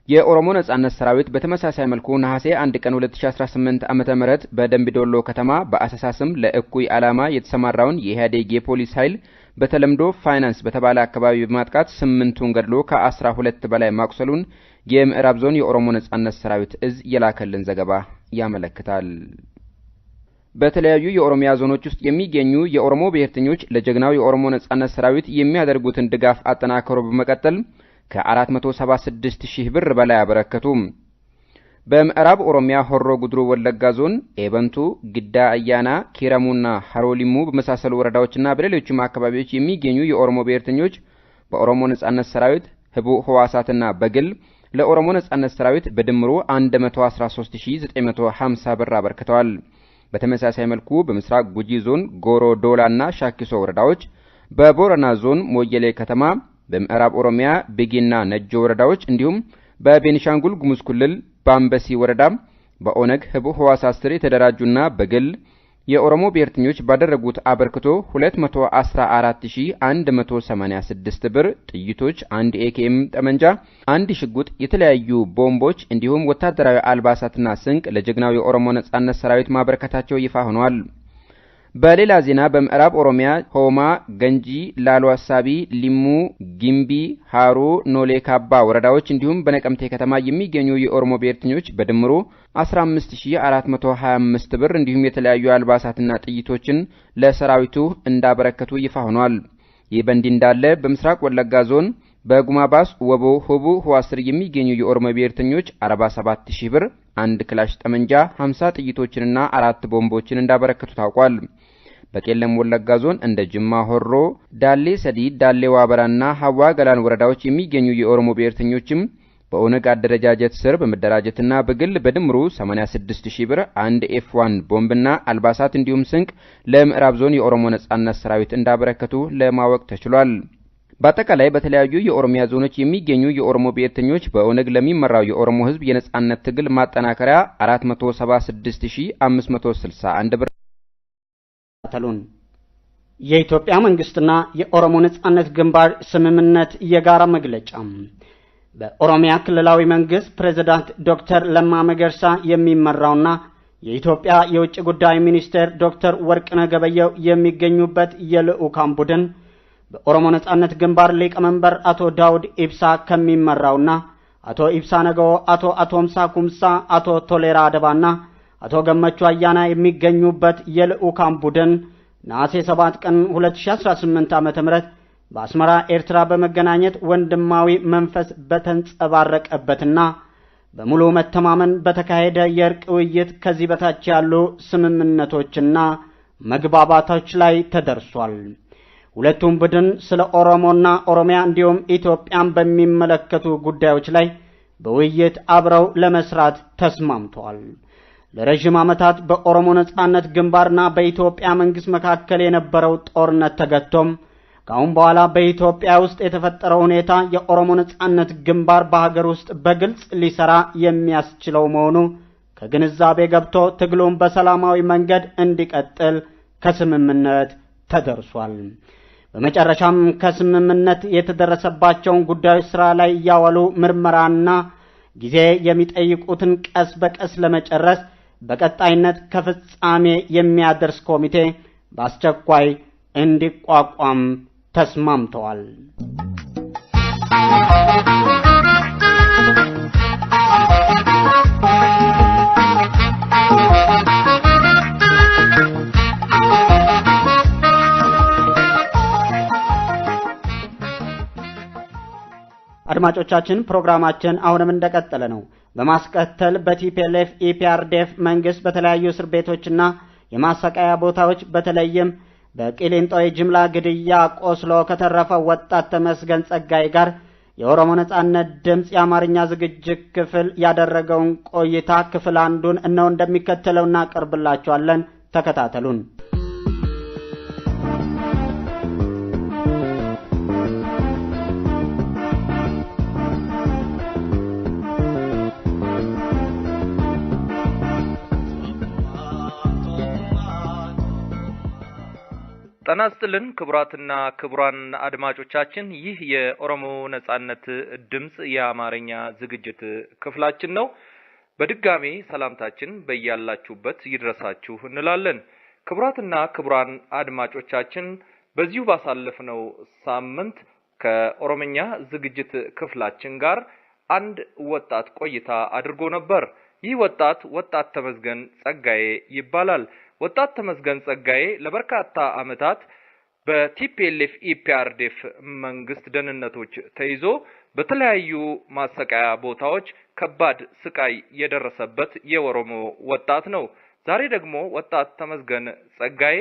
S4: የኦሮሞ ነጻነት ሰራዊት በተመሳሳይ መልኩ ነሐሴ 1 ቀን 2018 ዓመተ ምህረት በደምቢዶሎ ከተማ በአሰሳስም ለእኩይ ዓላማ የተሰማራውን የኢህአዴግ የፖሊስ ኃይል በተለምዶ ፋይናንስ በተባለ አካባቢ በማጥቃት 8ቱን ገድሎ ከ12 በላይ ማቁሰሉን የምዕራብ ዞን የኦሮሞ ነጻነት ሰራዊት እዝ የላከልን ዘገባ ያመለክታል። በተለያዩ የኦሮሚያ ዞኖች ውስጥ የሚገኙ የኦሮሞ ብሔርተኞች ለጀግናው የኦሮሞ ነጻነት ሰራዊት የሚያደርጉትን ድጋፍ አጠናክሮ በመቀጠል ከ476000 ብር በላይ አበረከቱ። በምዕራብ ኦሮሚያ ሆሮ ጉድሩ ወለጋ ዞን ኤበንቱ፣ ግዳ አያና፣ ኪረሙና ሀሮሊሙ በመሳሰሉ ወረዳዎችና በሌሎችም አካባቢዎች የሚገኙ የኦሮሞ ብሔርተኞች በኦሮሞ ነጻነት ሰራዊት ህቡ ህዋሳትና በግል ለኦሮሞ ነጻነት ሰራዊት በድምሩ 113950 ብር አበርክተዋል። በተመሳሳይ መልኩ በምስራቅ ጉጂ ዞን ጎሮ ዶላና ሻኪሶ ወረዳዎች፣ በቦረና ዞን ሞየሌ ከተማ፣ በምዕራብ ኦሮሚያ ቢጊና ነጆ ወረዳዎች እንዲሁም በቤኒሻንጉል ጉሙዝ ክልል ባምበሲ ወረዳ በኦነግ ህቡ ህዋሳት ስር የተደራጁና በግል የኦሮሞ ብሔርተኞች ባደረጉት አበርክቶ 214186 ብር ጥይቶች፣ 1 ኤኬኤም ጠመንጃ፣ 1 ሽጉጥ፣ የተለያዩ ቦምቦች እንዲሁም ወታደራዊ አልባሳትና ስንቅ ለጀግናው የኦሮሞ ነጻነት ሰራዊት ማበረከታቸው ይፋ ሆኗል። በሌላ ዜና በምዕራብ ኦሮሚያ ሆማ፣ ገንጂ፣ ላሉ አሳቢ፣ ሊሙ፣ ጊምቢ፣ ሃሩ፣ ኖሌ ካባ ወረዳዎች እንዲሁም በነቀምቴ ከተማ የሚገኙ የኦሮሞ ብሔርተኞች በድምሩ 15425 ብር እንዲሁም የተለያዩ አልባሳትና ጥይቶችን ለሰራዊቱ እንዳበረከቱ ይፋ ሆኗል። ይህ በእንዲህ እንዳለ በምስራቅ ወለጋ ዞን በጉማባስ ወቦ ሆቡ ህዋስር የሚገኙ የኦሮሞ ብሔርተኞች 47000 ብር፣ አንድ ክላሽ ጠመንጃ፣ 50 ጥይቶችንና 4 ቦምቦችን እንዳበረከቱ ታውቋል። በቄለም ወለጋ ዞን እንደ ጅማ ሆሮ፣ ዳሌ ሰዲ፣ ዳሌ ዋበራና ሐዋ ገላን ወረዳዎች የሚገኙ የኦሮሞ ብሔርተኞችም በኦነግ አደረጃጀት ስር በመደራጀትና በግል በድምሩ 86000 ብር፣ አንድ F1 ቦምብና አልባሳት እንዲሁም ስንቅ ለምዕራብ ዞን የኦሮሞ ነጻነት ሰራዊት እንዳበረከቱ ለማወቅ ተችሏል። በአጠቃላይ በተለያዩ የኦሮሚያ ዞኖች የሚገኙ የኦሮሞ ብሔርተኞች በኦነግ ለሚመራው የኦሮሞ ህዝብ የነጻነት ትግል ማጠናከሪያ 476561 ብር
S1: ተሉን። የኢትዮጵያ መንግስትና የኦሮሞ ነጻነት ግንባር ስምምነት የጋራ መግለጫ። በኦሮሚያ ክልላዊ መንግስት ፕሬዝዳንት ዶክተር ለማ መገርሳ የሚመራውና የኢትዮጵያ የውጭ ጉዳይ ሚኒስቴር ዶክተር ወርቅነህ ገበየሁ የሚገኙበት የልዑካን ቡድን በኦሮሞ ነጻነት ግንባር ሊቀመንበር አቶ ዳውድ ኢብሳ ከሚመራውና አቶ ኢብሳ ነገዎ፣ አቶ አቶምሳ ኩምሳ፣ አቶ ቶሌራ አደባና አቶ ገመቹ አያና የሚገኙበት የልዑካን ቡድን ነሐሴ 7 ቀን 2018 ዓ.ም በአስመራ ኤርትራ በመገናኘት ወንድማዊ መንፈስ በተንጸባረቀበትና በሙሉ መተማመን በተካሄደ የእርቅ ውይይት ከዚህ በታች ያሉ ስምምነቶችና መግባባቶች ላይ ተደርሷል። ሁለቱም ቡድን ስለ ኦሮሞና ኦሮሚያ እንዲሁም ኢትዮጵያን በሚመለከቱ ጉዳዮች ላይ በውይይት አብረው ለመስራት ተስማምተዋል። ለረጅም ዓመታት በኦሮሞ ነጻነት ግንባርና በኢትዮጵያ መንግስት መካከል የነበረው ጦርነት ተገቶም ካሁን በኋላ በኢትዮጵያ ውስጥ የተፈጠረው ሁኔታ የኦሮሞ ነጻነት ግንባር በሀገር ውስጥ በግልጽ ሊሰራ የሚያስችለው መሆኑ ከግንዛቤ ገብቶ ትግሉን በሰላማዊ መንገድ እንዲቀጥል ከስምምነት ተደርሷል። በመጨረሻም ከስምምነት የተደረሰባቸውን ጉዳዮች ስራ ላይ ያዋሉ ምርመራና ጊዜ የሚጠይቁትን ቀስ በቀስ ለመጨረስ በቀጣይነት ከፍጻሜ የሚያደርስ ኮሚቴ በአስቸኳይ እንዲቋቋም ተስማምተዋል። አድማጮቻችን ፕሮግራማችን አሁንም እንደቀጠለ ነው። በማስከተል በቲፒኤልኤፍ ኢፒአርዲኤፍ መንግስት በተለያዩ እስር ቤቶችና የማሰቃያ ቦታዎች በተለይም በቂሊንጦ የጅምላ ግድያ ቆስሎ ከተረፈው ወጣት ተመስገን ጸጋይ ጋር የኦሮሞ ነጻነት ድምጽ የአማርኛ ዝግጅት ክፍል ያደረገውን ቆይታ ክፍል አንዱን እነሆ እንደሚከተለው እናቀርብላችኋለን። ተከታተሉን።
S9: ጤና ይስጥልን ክቡራትና ክቡራን አድማጮቻችን፣ ይህ የኦሮሞ ነጻነት ድምጽ የአማርኛ ዝግጅት ክፍላችን ነው። በድጋሚ ሰላምታችን በእያላችሁበት ይድረሳችሁ እንላለን። ክቡራትና ክቡራን አድማጮቻችን፣ በዚሁ ባሳለፍነው ሳምንት ከኦሮምኛ ዝግጅት ክፍላችን ጋር አንድ ወጣት ቆይታ አድርጎ ነበር። ይህ ወጣት ተመስገን ጸጋዬ ይባላል። ወጣት ተመስገን ጸጋዬ ለበርካታ አመታት በቲፒኤልኤፍ ኢፒአርዲኤፍ መንግስት ደህንነቶች ተይዞ በተለያዩ ማሰቃያ ቦታዎች ከባድ ስቃይ የደረሰበት የኦሮሞ ወጣት ነው። ዛሬ ደግሞ ወጣት ተመስገን ጸጋዬ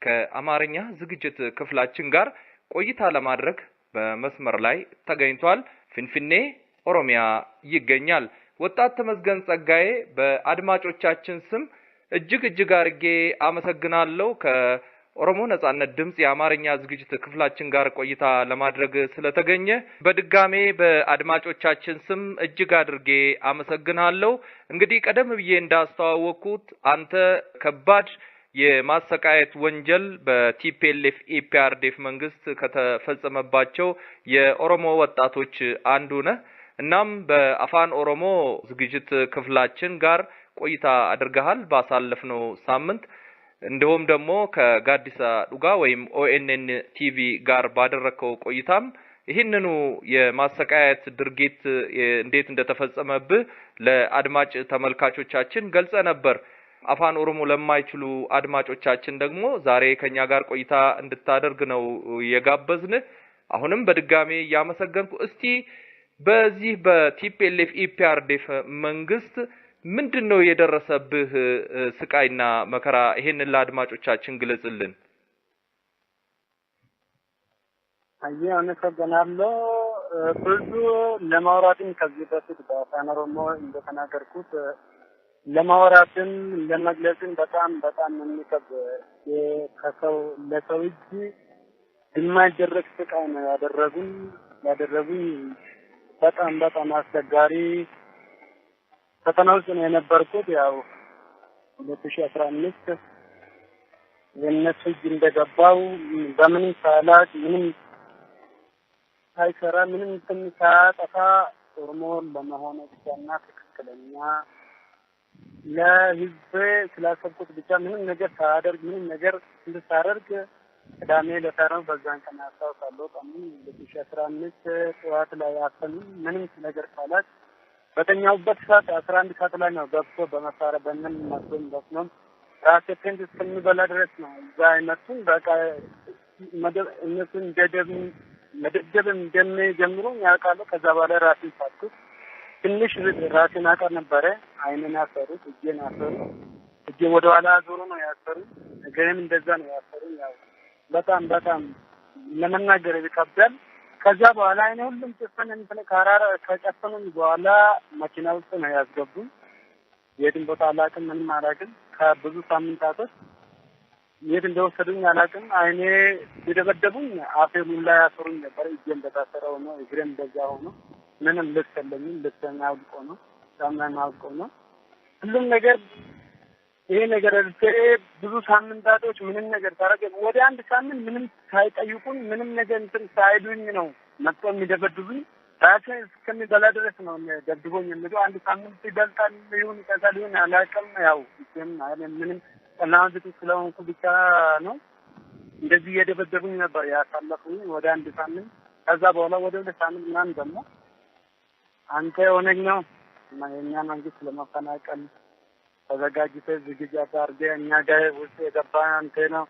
S9: ከአማርኛ ዝግጅት ክፍላችን ጋር ቆይታ ለማድረግ በመስመር ላይ ተገኝቷል። ፍንፍኔ ኦሮሚያ ይገኛል። ወጣት ተመስገን ጸጋዬ በአድማጮቻችን ስም እጅግ አርጌ አመሰግናለሁ። ከኦሮሞ ነጻነት ድምጽ የአማርኛ ዝግጅት ክፍላችን ጋር ቆይታ ለማድረግ ስለተገኘ በድጋሜ በአድማጮቻችን ስም እጅግ አድርጌ አመሰግናለሁ። እንግዲህ ቀደም ብዬ እንዳስተዋወቅኩት አንተ ከባድ የማሰቃየት ወንጀል በቲፒኤልኤፍ ኢፒአርዲኤፍ መንግስት ከተፈጸመባቸው የኦሮሞ ወጣቶች አንዱ ነህ። እናም በአፋን ኦሮሞ ዝግጅት ክፍላችን ጋር ቆይታ አድርገሃል ባሳለፍነው ሳምንት። እንደውም ደግሞ ከጋዲሳ ዱጋ ወይም ኦኤንኤን ቲቪ ጋር ባደረከው ቆይታም ይህንኑ የማሰቃየት ድርጊት እንዴት እንደተፈጸመብህ ለአድማጭ ተመልካቾቻችን ገልጸ ነበር። አፋን ኦሮሞ ለማይችሉ አድማጮቻችን ደግሞ ዛሬ ከኛ ጋር ቆይታ እንድታደርግ ነው የጋበዝን። አሁንም በድጋሜ ያመሰገንኩ። እስቲ በዚህ በቲፒኤልኤፍ ኢፒአርዲኤፍ መንግስት ምንድነው የደረሰብህ ስቃይና መከራ? ይሄንን ለአድማጮቻችን ግለጽልን።
S10: አመሰግናለሁ። ብዙ ለማውራትም ከዚህ በፊት በአፋን ኦሮሞ እንደተናገርኩት ለማውራትም ለመግለጽም በጣም የሚከብድ ከሰው ለሰው እጅ የማይደረግ ስቃይ ነው ያደረጉኝ በጣም አስቸጋሪ ፈተና ውስጥ ነው የነበርኩት። ያው 2015 የነሱ እጅ እንደገባው በምንም ሳላቅ ምንም ሳይሰራ ምንም ሳያጠፋ ኦሮሞ ለመሆን ብቻና ትክክለኛ ለህዝብ ስላሰብኩት ብቻ ምንም ነገር ሳያደርግ ምንም ነገር ሳያደርግ ቅዳሜ ለታረው በዛን ቀን አስታውሳለሁ። ቀኑ 2015 ጠዋት ላይ አፈኑ ምንም ነገር ሳላቅ በተኛውበት ሰዓት 11 ሰዓት ላይ ነው ገብቶ በመሳሪያ በምን ማስቆም በስኖም ራሴን እስከሚበላ ድረስ ነው እዛ አይመጡም። በቃ እነሱን መደብደብ እንደሚጀምሩ ያውቃሉ። ከዛ በኋላ ራሴን ሳትኩ ትንሽ ራሴን አቀር ነበረ። አይኔን አሰሩት፣ እጄን አሰሩት። እጄ ወደ ኋላ አዞሮ ነው ያሰሩት። እግሬም እንደዛ ነው ያሰሩት። ያው በጣም ለመናገር ይከብዳል። ከዛ በኋላ አይኔ ሁሉም ጭፍን እንትን ካራራ ከጨፈኑኝ በኋላ መኪና ውስጥ ነው ያስገቡኝ። የትም ቦታ አላውቅም፣ ምንም አላውቅም። ከብዙ ሳምንታቶች የት እንደወሰዱኝ አላውቅም። አይኔ ሲደበደቡኝ አፌን ላይ ያሰሩኝ ነበር። እጄም በታሰረው ነው፣ እግሬም እንደዛ ሆኖ ምንም ልብስ የለኝም። ልብስና አውልቆ ነው ጫማዬን አውልቆ ነው ሁሉም ነገር። ይሄ ነገር ብዙ ሳምንታቶች ምንም ነገር ታረገ ወደ አንድ ሳምንት ምንም ሳይጠይቁኝ ምንም ነገር እንትን ሳይሉኝ ነው መጥቶ የሚደበድቡኝ። ራሴ እስከሚበላ ድረስ ነው ደብድቦኝ የሚሉ አንድ ሳምንት ይበልጣል ይሁን ይቀዛል ይሁን አላውቅም። ያው ምንም ጠናዝቱ ስለሆንኩ ብቻ ነው እንደዚህ እየደበደቡኝ ነበር ያሳለፉኝ ወደ አንድ ሳምንት። ከዛ በኋላ ወደ 2 ሳምንት ምናምን ደግሞ አንተ ኦነግ ነው የኛ መንግስት ለማፈናቀል ተዘጋጅተህ ዝግጅት አድርገህ እኛ ጋር ውስጥ የገባ አንተ ነው።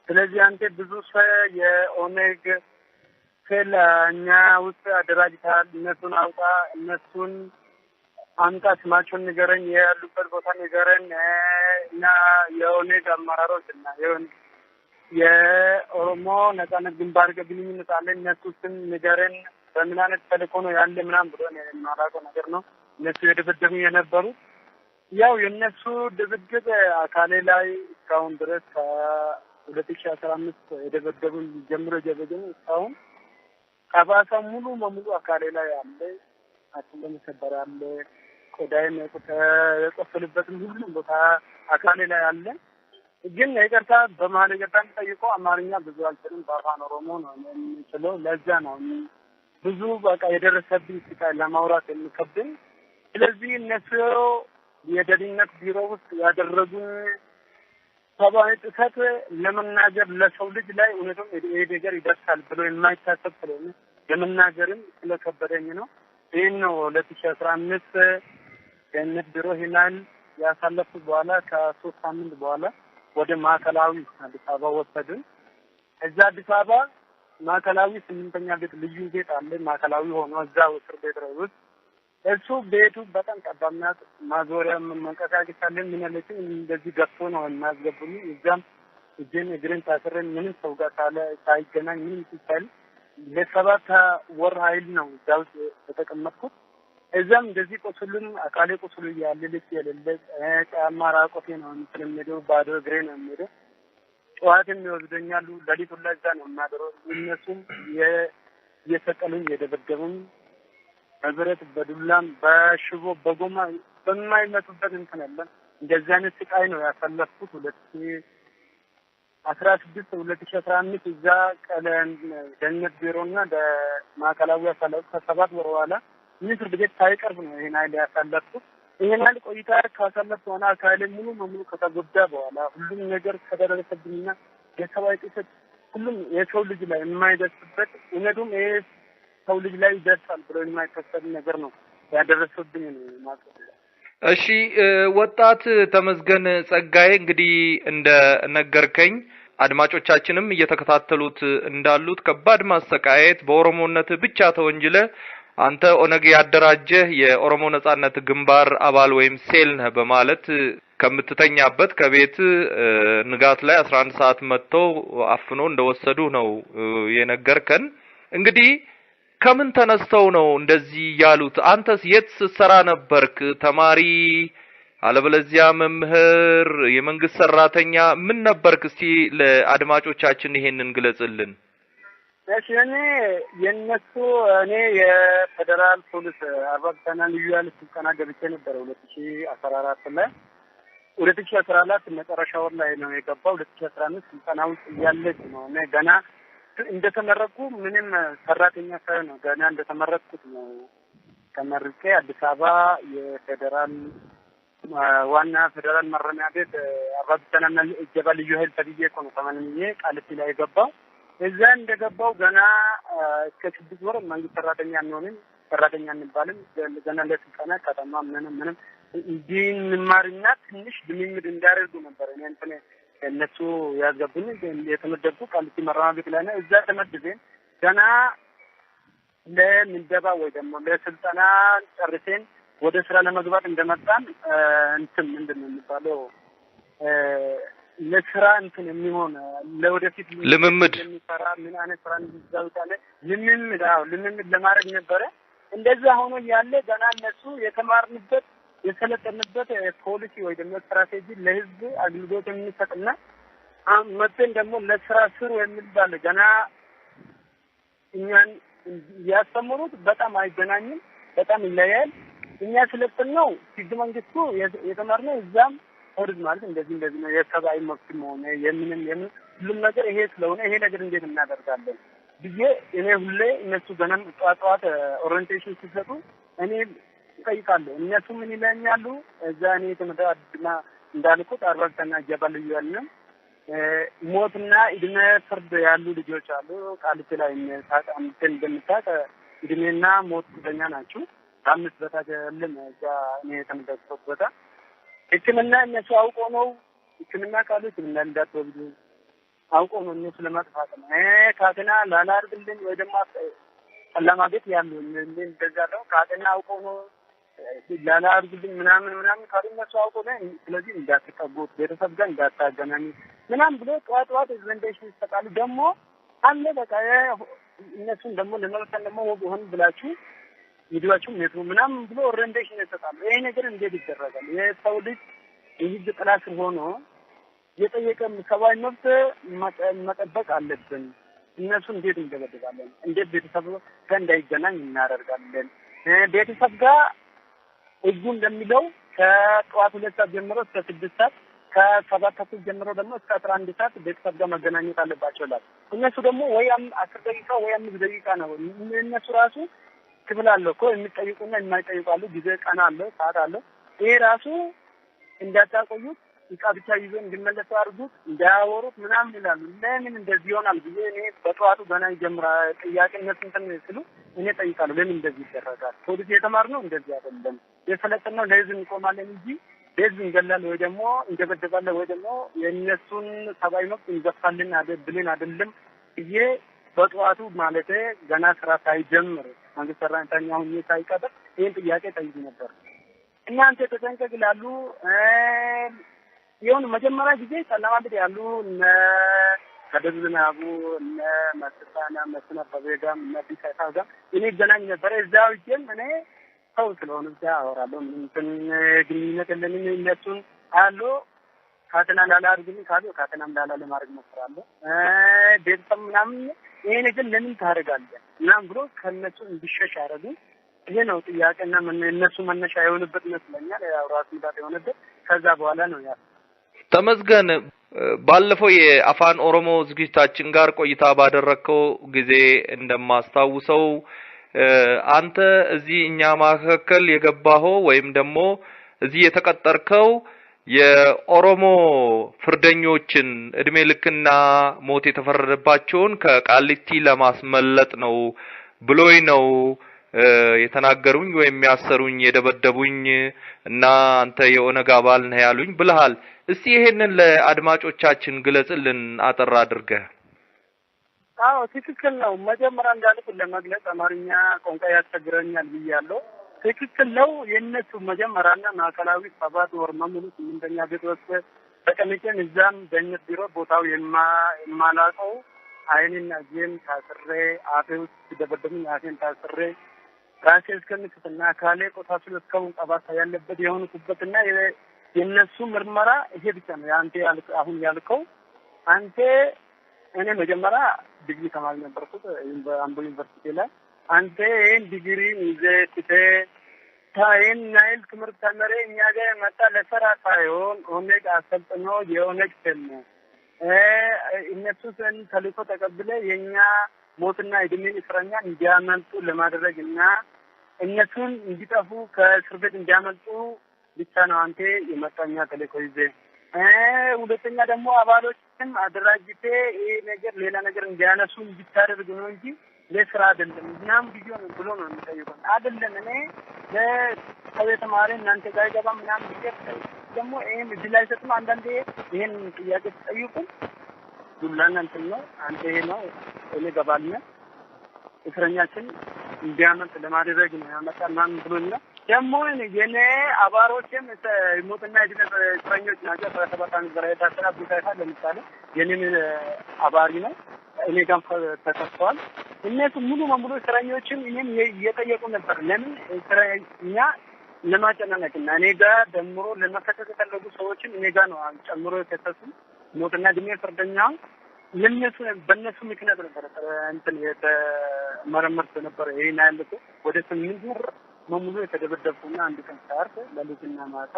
S10: ስለዚህ አንተ ብዙ ሰው የኦነግ እኛ ውስጥ አደራጅተሃል፣ እነሱን አውጣ፣ እነሱን አምጣ፣ ስማቸውን ንገረኝ፣ ያሉበት ቦታ ንገረን እና የኦነግ አመራሮች እና የኦሮሞ ነጻነት ግንባር ጋር ግንኙነት አለ፣ እነሱን ስም ንገረን፣ በምን አይነት ተልእኮ ነው ያለ ምናምን ብሎ የማላውቀው ነገር ነው እነሱ የደበደቡ የነበሩ። ያው የነሱ ድብድብ አካሌ ላይ እስካሁን ድረስ ከ2015 የደበደቡን ጀምሮ ጀበደቡ እስካሁን ጠባሳ ሙሉ በሙሉ አካሌ ላይ አለ። አጥንት መሰበር አለ። ቆዳዬን የቆሰለበትን ሁሉ ቦታ አካሌ ላይ አለ። ግን ይቅርታ በመሀል ይቅርታ ጠይቆ አማርኛ ብዙ አልችልም፣ በአፋን ኦሮሞ ነው የምችለው። ለዛ ነው ብዙ በቃ የደረሰብኝ ስቃይ ለማውራት የሚከብደኝ። ስለዚህ እነሱ የደህንነት ቢሮ ውስጥ ያደረጉን ሰብአዊ ጥሰት ለመናገር ለሰው ልጅ ላይ እውነትም ይሄ ነገር ይደርሳል ብሎ የማይታሰብ ስለሆነ ለመናገርም ስለከበደኝ ነው። ይህን ነው 2015 ደህንነት ቢሮ ሂናል ያሳለፉ በኋላ ከ3 ሳምንት በኋላ ወደ ማዕከላዊ አዲስ አበባ ወሰዱን። እዛ አዲስ አበባ ማዕከላዊ 8ኛ ቤት ልዩ ቤት አለ። ማዕከላዊ ሆኖ እዛው እስር ቤት ውስጥ እሱ ቤቱ በጣም ጠባብና ማዞሪያ መንቀሳቀስ አለን። ምን ያለችን እንደዚህ ገብቶ ነው እናስገቡኝ። እዛም እጄን እግሬን ታስረን ምንም ሰው ጋር ሳይገናኝ ምንም ሲባል ለ7 ወር ኃይል ነው እዛው ተቀመጥኩት። እዛም እንደዚህ ቆስሉን አካሌ ቆስሉ ያለ ልጅ የሌለ ጫማ ራቆቴ ነው ስለሚሄደው ባዶ እግሬ ነው የሚሄደው። ጠዋትም ይወስደኛሉ፣ ሌሊቱን ላይ እዛ ነው የማድረው። እነሱም የሰቀሉኝ የደበደቡኝ በብረት በዱላም በሽቦ በጎማ በማይመቱበት እንትን የለም። እንደዚህ አይነት ስቃይ ነው ያሳለፍኩት። 2015 እዛ ቀለም ደህንነት ቢሮና በማዕከላዊ ያሳለፍኩት ከ7 ወር በኋላ ምንም ፍርድ ቤት ሳይቀርብ ነው ይሄን አይል ያሳለፍኩት። ይሄናል ቆይታ ካሳለፍ በኋላ አካሌ ሙሉ በሙሉ ከተጎዳ በኋላ ሁሉም ነገር ከደረሰብኝና የሰብአዊ ጥሰት ሁሉም የሰው ልጅ ላይ የማይደርስበት እውነቱም ይሄ ሰው ልጅ ላይ ይደርሳል ብሎ የማይታሰብ ነገር ነው ያደረሰብኝ ማለት ነው።
S9: እሺ ወጣት ተመስገን ጸጋዬ እንግዲህ እንደ ነገርከኝ አድማጮቻችንም እየተከታተሉት እንዳሉት ከባድ ማሰቃየት በኦሮሞነት ብቻ ተወንጅለ አንተ ኦነግ ያደራጀህ የኦሮሞ ነጻነት ግንባር አባል ወይም ሴል ነህ በማለት ከምትተኛበት ከቤት ንጋት ላይ 11 ሰዓት መጥተው አፍኖ እንደወሰዱ ነው የነገርከን። እንግዲህ ከምን ተነስተው ነው እንደዚህ ያሉት? አንተስ የት ስትሰራ ነበርክ? ተማሪ አለበለዚያ መምህር፣ የመንግስት ሰራተኛ ምን ነበርክ? እስቲ ለአድማጮቻችን ይሄንን ግለጽልን።
S10: እሺ እኔ የፌደራል ፖሊስ አርባዕተኛ ልዩ ኃይል ስልጠና ገብቼ ነበር 2014 ላይ 2014 መጨረሻ ወር ላይ ነው የገባው። 2015 ስልጠና ውስጥ እያለች ነው እኔ ገና እንደተመረቁ ምንም ሰራተኛ ሳይሆን ነው ገና እንደተመረቁት ነው ተመርቄ አዲስ አበባ የፌደራል ዋና ፌደራል ማረሚያ ቤት አርባዕተኛ ልዩ ኃይል ተብዬ ነው ተመልምዬ ቃሊቲ ላይ የገባው። እዛ እንደገባው ገና እስከ 6 ወር መንግስት ሰራተኛ አንሆንም ሰራተኛ እንባልም ገና ለስልጠና ከተማ ምንም እንድንማርና ትንሽ ልምምድ እንዳደርጉ ነበር እኔ እንትን እነሱ ያዘቡኝ የተመደብኩ ቃሊቲ ማረሚያ ቤት ላይ ነው። እዛ ተመድቤን ገና ለምንደባ ወይ ደግሞ ለስልጠና ጨርሰን ወደ ስራ ለመግባት እንደመጣን እንትን ምንድነው የሚባለው ለስራ እንትን የሚሆን ለወደፊት
S9: ልምምድ
S10: የሚሰራ ምን አይነት ስራ እንደዛውታለ ልምምድ ለማድረግ ነበረ። እንደዛ ሆኖ ያለ ገና እነሱ የተማርንበት የሰለጠንበት ፖሊሲ ወይ ደግሞ ስትራቴጂ ለህዝብ አገልግሎት የሚሰጥና መጥተን ደግሞ ለስራ ስሩ የሚባል ገና እኛን ያስተምሩት በጣም አይገናኝም፣ በጣም ይለያል። እኛ ስለተነው ህግ መንግስቱ የተማርነው እዛም ኦርድ ማለት እንደዚህ ነው የሰብአዊ መብት ሆነ የምን ሁሉም ነገር ይሄ ስለሆነ ይሄ ነገር እንዴት እናደርጋለን ብዬ እኔ ሁሌ እነሱ ገናም ጧጧት ኦሪንቴሽን ሲሰጡ እኔ ጠይቃለሁ። እነሱ ምን ይለኛሉ? እዛ እኔ ተመዳድና እንዳልኩት አርባዕተኛ ጀባል ይያልና ሞትና እድሜ ፍርድ ያሉ ልጆች አሉ። ቃሊቲ ላይ እንደምታውቅ እድሜና ሞት ጉዳኛ ናቸው። 5 በታች ያለም እዛ እኔ ተመዳድኩት ቦታ ሕክምና እነሱ አውቆ ነው ሕክምና ካሉ ሕክምና እንዳትወስዱ አውቆ ነው እነሱ ለማጥፋት ነው። ካቴና ላላርግልን ወይ ደግሞ ጨለማ ቤት ያሉ እንደዛ ነው ካቴና አውቆ ነው ላላርግልን ምናምን ካሉ እነሱ አውቆ ነው። ስለዚህ እንዳትጠጉት ቤተሰብ ጋር እንዳታገናኙ ምናምን ብሎ ጧጧት ኢንቨንቴሽን ይሰጣሉ። ደግሞ አለ በቃ እነሱን ደግሞ ለመልከን ደግሞ ሆን ብላችሁ ይድዋችሁ ሜትሩ ምናምን ብሎ ኦሪንቴሽን ይሰጣሉ። ይሄ ነገር እንዴት ይደረጋል? የሰው ልጅ የህግ ጥላ ስር ሆኖ የጠየቀም ሰብአዊ መብት መጠበቅ አለብን። እነሱ እንዴት እንደበደባለን? እንዴት ቤተሰብ ጋር እንዳይገናኝ እናደርጋለን? ቤተሰብ ጋር ህጉ እንደሚለው ከጠዋት 2 ሰዓት ጀምሮ እስከ 6 ሰዓት ከ7 ተኩል ጀምሮ ደግሞ እስከ 11 ሰዓት ቤተሰብ ጋር መገናኘት አለባቸው ይላል። እነሱ ደግሞ ወይ 10 ደቂቃ ወይ 5 ደቂቃ ነው። እነሱ ራሱ ክፍል አለው እኮ የሚጠይቁና የማይጠይቁ አሉ። ጊዜ ቀን አለው፣ ሰዓት አለው። ይሄ ራሱ እንዳታቆዩት እቃ ብቻ ይዞ እንዲመለሱ አድርጉት እንዳያወሩት ምናምን ይላሉ። ለምን እንደዚህ ይሆናል ብዬ እኔ በጠዋቱ ገና ይጀምራል ጥያቄነት እንትን ሲሉ እኔ ጠይቃለሁ። ለምን እንደዚህ ይደረጋል? ፖሊስ የተማርነው እንደዚህ አይደለም። የሰለጠነው ለህዝብ እንቆማለን እንጂ ለህዝብ እንገላለን ወይ ደግሞ እንገበደባለን ወይ ደግሞ የእነሱን ሰብአዊ መብት እንገፋለን ብለን አይደለም ብዬ በጠዋቱ ማለት ገና ስራ ሳይጀምር መንግስት ሰራተኛ ሆኜ ሳይቀጥር ይሄን ጥያቄ ጠይቅ ነበር። እናንተ ተጠንቀቅላሉ ይሁን መጀመሪያ ጊዜ ሰላም አብድ ያሉ ከደብዝናቡ መስጣና መስና በቤጋም ነብይታጋ እኔ ገናኝ ነበር። እዛው ይጀም እኔ ሰው ስለሆነ ብቻ አወራለሁ። ምን ግንኙነት የለንም። እነሱን አሉ ካተና ላላርግኝ ካሉ ካተናም ላላ ለማድረግ ሞክራለሁ። ቤተሰብ ምናምን ይሄ ነገር ለምን ታደርጋለህ ምናምን ብሎ ከነሱ እንዲሸሽ አደረጉ። ይሄ ነው ጥያቄና እነሱ መነሻ የሆነበት መስለኛል። ያው ራስ ምታት የሆነበት ከዛ በኋላ ነው ያ
S9: ተመስገን ባለፈው የአፋን ኦሮሞ ዝግጅታችን ጋር ቆይታ ባደረከው ጊዜ እንደማስታውሰው አንተ እዚህ እኛ ማከከል የገባኸው ወይም ደግሞ እዚህ የተቀጠርከው የኦሮሞ ፍርደኞችን እድሜ ልክና ሞት የተፈረደባቸውን ከቃሊቲ ለማስመለጥ ነው ብሎይ ነው የተናገሩኝ ወይም ያሰሩኝ የደበደቡኝ እና አንተ የኦነግ አባል ነህ ያሉኝ ብለሃል። እስቲ ይሄንን ለአድማጮቻችን ግለጽልን አጠር አድርገህ።
S10: አዎ ትክክል ነው። መጀመሪያ እንዳልኩ ለመግለጽ አማርኛ ቋንቋ ያስቸግረኛል ብያለሁ። ትክክል ነው። የነሱ መጀመሪያና ማዕከላዊ 7 ወር ሙሉ 8ኛ ቤት ውስጥ ተቀምጬን እዛም በእነት ቢሮ ቦታው የማላውቀው አይኔና እጄን ታስሬ አፌ ውስጥ ሲደበደቡኝ አፌን ታስሬ ራሴ እስከምስትና ካሌ ቆሳስሎ እስካሁን ጠባሳ ያለበት የሆኑበትና የነሱ ምርመራ ይሄ ብቻ ነው። አንተ አሁን ያልከው አንተ እኔ መጀመሪያ ዲግሪ ተማሪ ነበርኩት በአምቦ ዩኒቨርሲቲ ላይ አንተ ይሄን ዲግሪ ይዘህ ታይን ናይል ትምህርት ተመረ እኛ ጋር መጣ ለሰራ ሳይሆን ኦነግ አሰልጥኖ የኦነግ ተም እነሱን ተልእኮ ተቀብለ የኛ ሞትና እድሜ እስረኛ እንዲያመልጡ ለማድረግና እነሱን እንዲጠፉ ከእስር ቤት እንዲያመልጡ ብቻ ነው አንተ የመጣኛ ተልእኮ ይዘህ ሁለተኛ ደግሞ አባሎችም አደራጅቴ ይሄ ነገር ሌላ ነገር እንዲያነሱ እንዲታደርግ ነው እንጂ ለስራ አይደለም። ምናምን ቢሆን ብሎ ነው የሚጠይቀው አይደለም። እኔ ለከቤት ማሪ እናንተ ጋር ገባ ምናምን ቢቀር ደግሞ ይሄን እድል አይሰጥም። አንዳንዴ ይሄን ጥያቄ ጠይቁ ዱላና እንትን ነው አንተ ይሄ ነው እኔ ገባልና እስረኛችን እንዲያመልጥ ለማድረግ ነው ያመጣናን ብሎና ደግሞ የኔ አባሮችም ሞትና እድሜ እስረኞች ናቸው። በተባታን ዘራይታ ስራ ቢታታ ለምሳሌ የኔን አባሪ ነው እኔ ጋር ተከፍቷል። እነሱ ሙሉ በሙሉ እስረኞችም እኔም እየጠየቁ ነበር። ለምን እስረኛ ለማጨናነቅና እኔ ጋር ደምሮ ለመከሰስ የፈለጉ ሰዎችን እኔ ጋር ነው ጨምሮ የከሰሱ ሞትና እድሜ ፍርደኛ ለነሱ በእነሱ ምክንያት ነበር እንትን የተመረመርኩ ነበር። ይሄን አይልኩ ወደ 8 ወር ሙሉ የተደበደብኩና አንድ ቀን ሳርፍ ለልጅና ማታ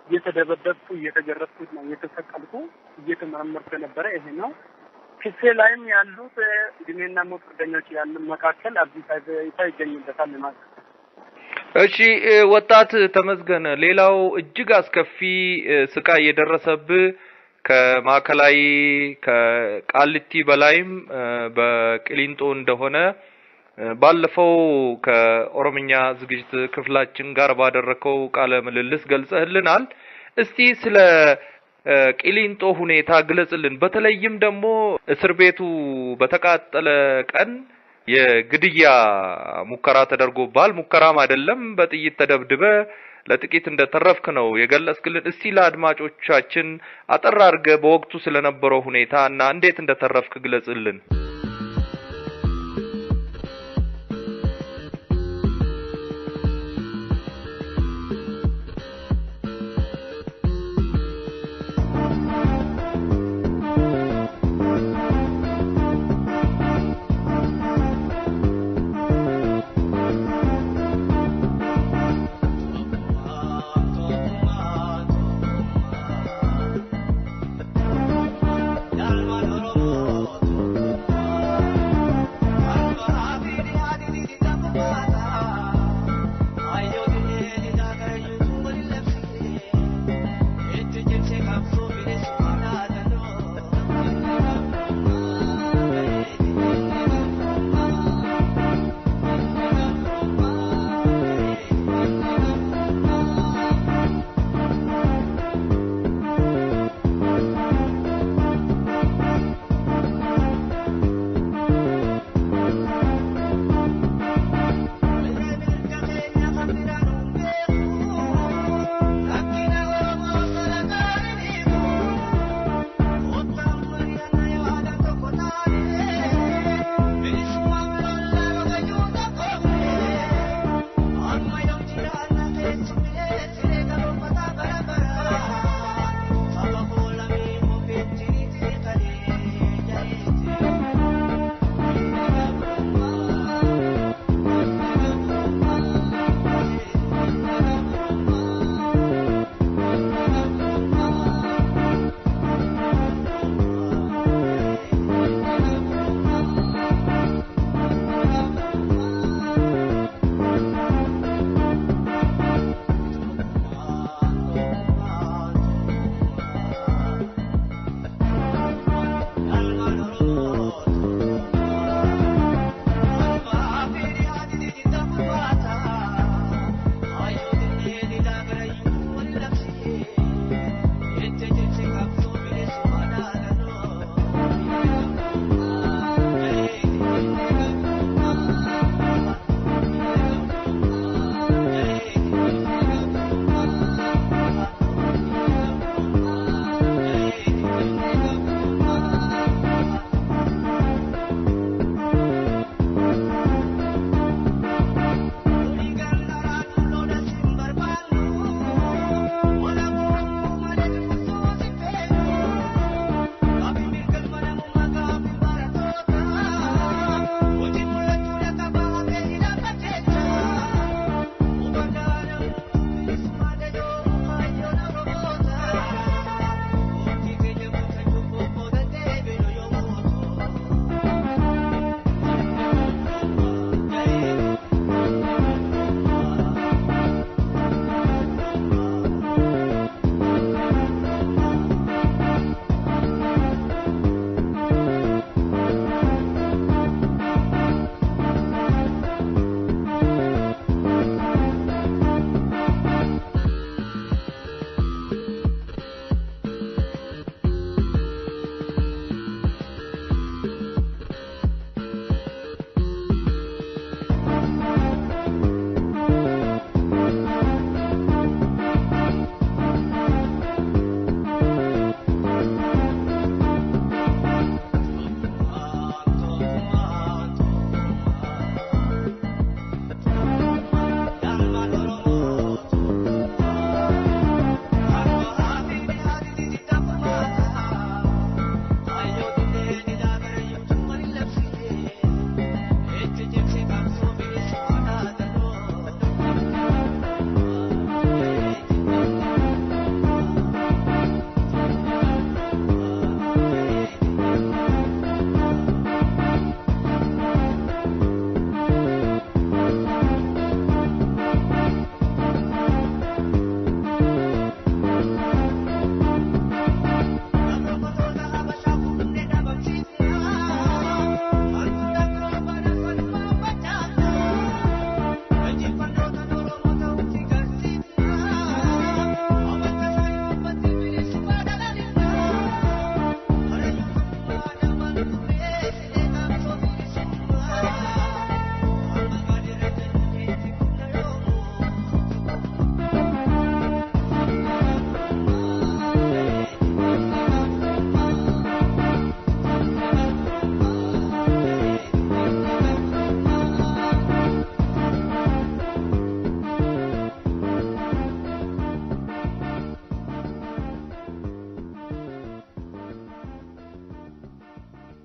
S10: እየተደበደብኩ እየተገረፍኩ ነው የተሰቀልኩ እየተመረመርኩ ነበር። ይሄ ነው ክሴ ላይም ያሉት እድሜና ሞት ፍርደኞች ያሉ መካከል አብይ ይገኝበታል ማለት።
S9: እሺ ወጣት ተመስገን፣ ሌላው እጅግ አስከፊ ስቃይ የደረሰብህ ከማዕከላዊ ከቃሊቲ በላይም በቅሊንጦ እንደሆነ ባለፈው ከኦሮምኛ ዝግጅት ክፍላችን ጋር ባደረከው ቃለ ምልልስ ገልጸህልናል። እስቲ ስለ ቅሊንጦ ሁኔታ ግለጽልን። በተለይም ደግሞ እስር ቤቱ በተቃጠለ ቀን የግድያ ሙከራ ተደርጎባል። ሙከራም አይደለም በጥይት ተደብድበ ለጥቂት እንደተረፍክ ነው የገለጽክልን። እስቲ ለአድማጮቻችን አጠር አድርገህ በወቅቱ ስለነበረው ሁኔታ እና እንዴት እንደተረፍክ ግለጽልን።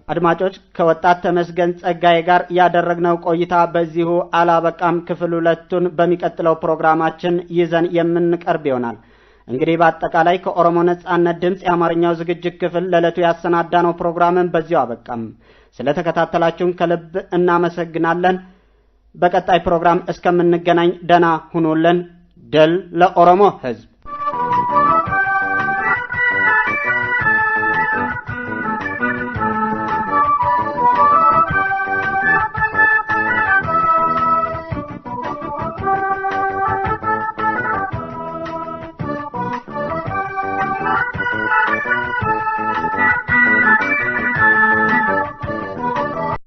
S1: አድማጮች ከወጣት ተመስገን ጸጋዬ ጋር ያደረግነው ቆይታ በዚሁ አላበቃም። ክፍል 2ቱን በሚቀጥለው ፕሮግራማችን ይዘን የምንቀርብ ይሆናል። እንግዲህ በአጠቃላይ ከኦሮሞ ነጻነት ድምጽ የአማርኛው ዝግጅት ክፍል ለዕለቱ ያሰናዳነው ፕሮግራምን በዚሁ አበቃም። ስለተከታተላችሁን ከልብ እናመሰግናለን። በቀጣይ ፕሮግራም እስከምንገናኝ ደህና ሁኑልን። ድል ለኦሮሞ ሕዝብ!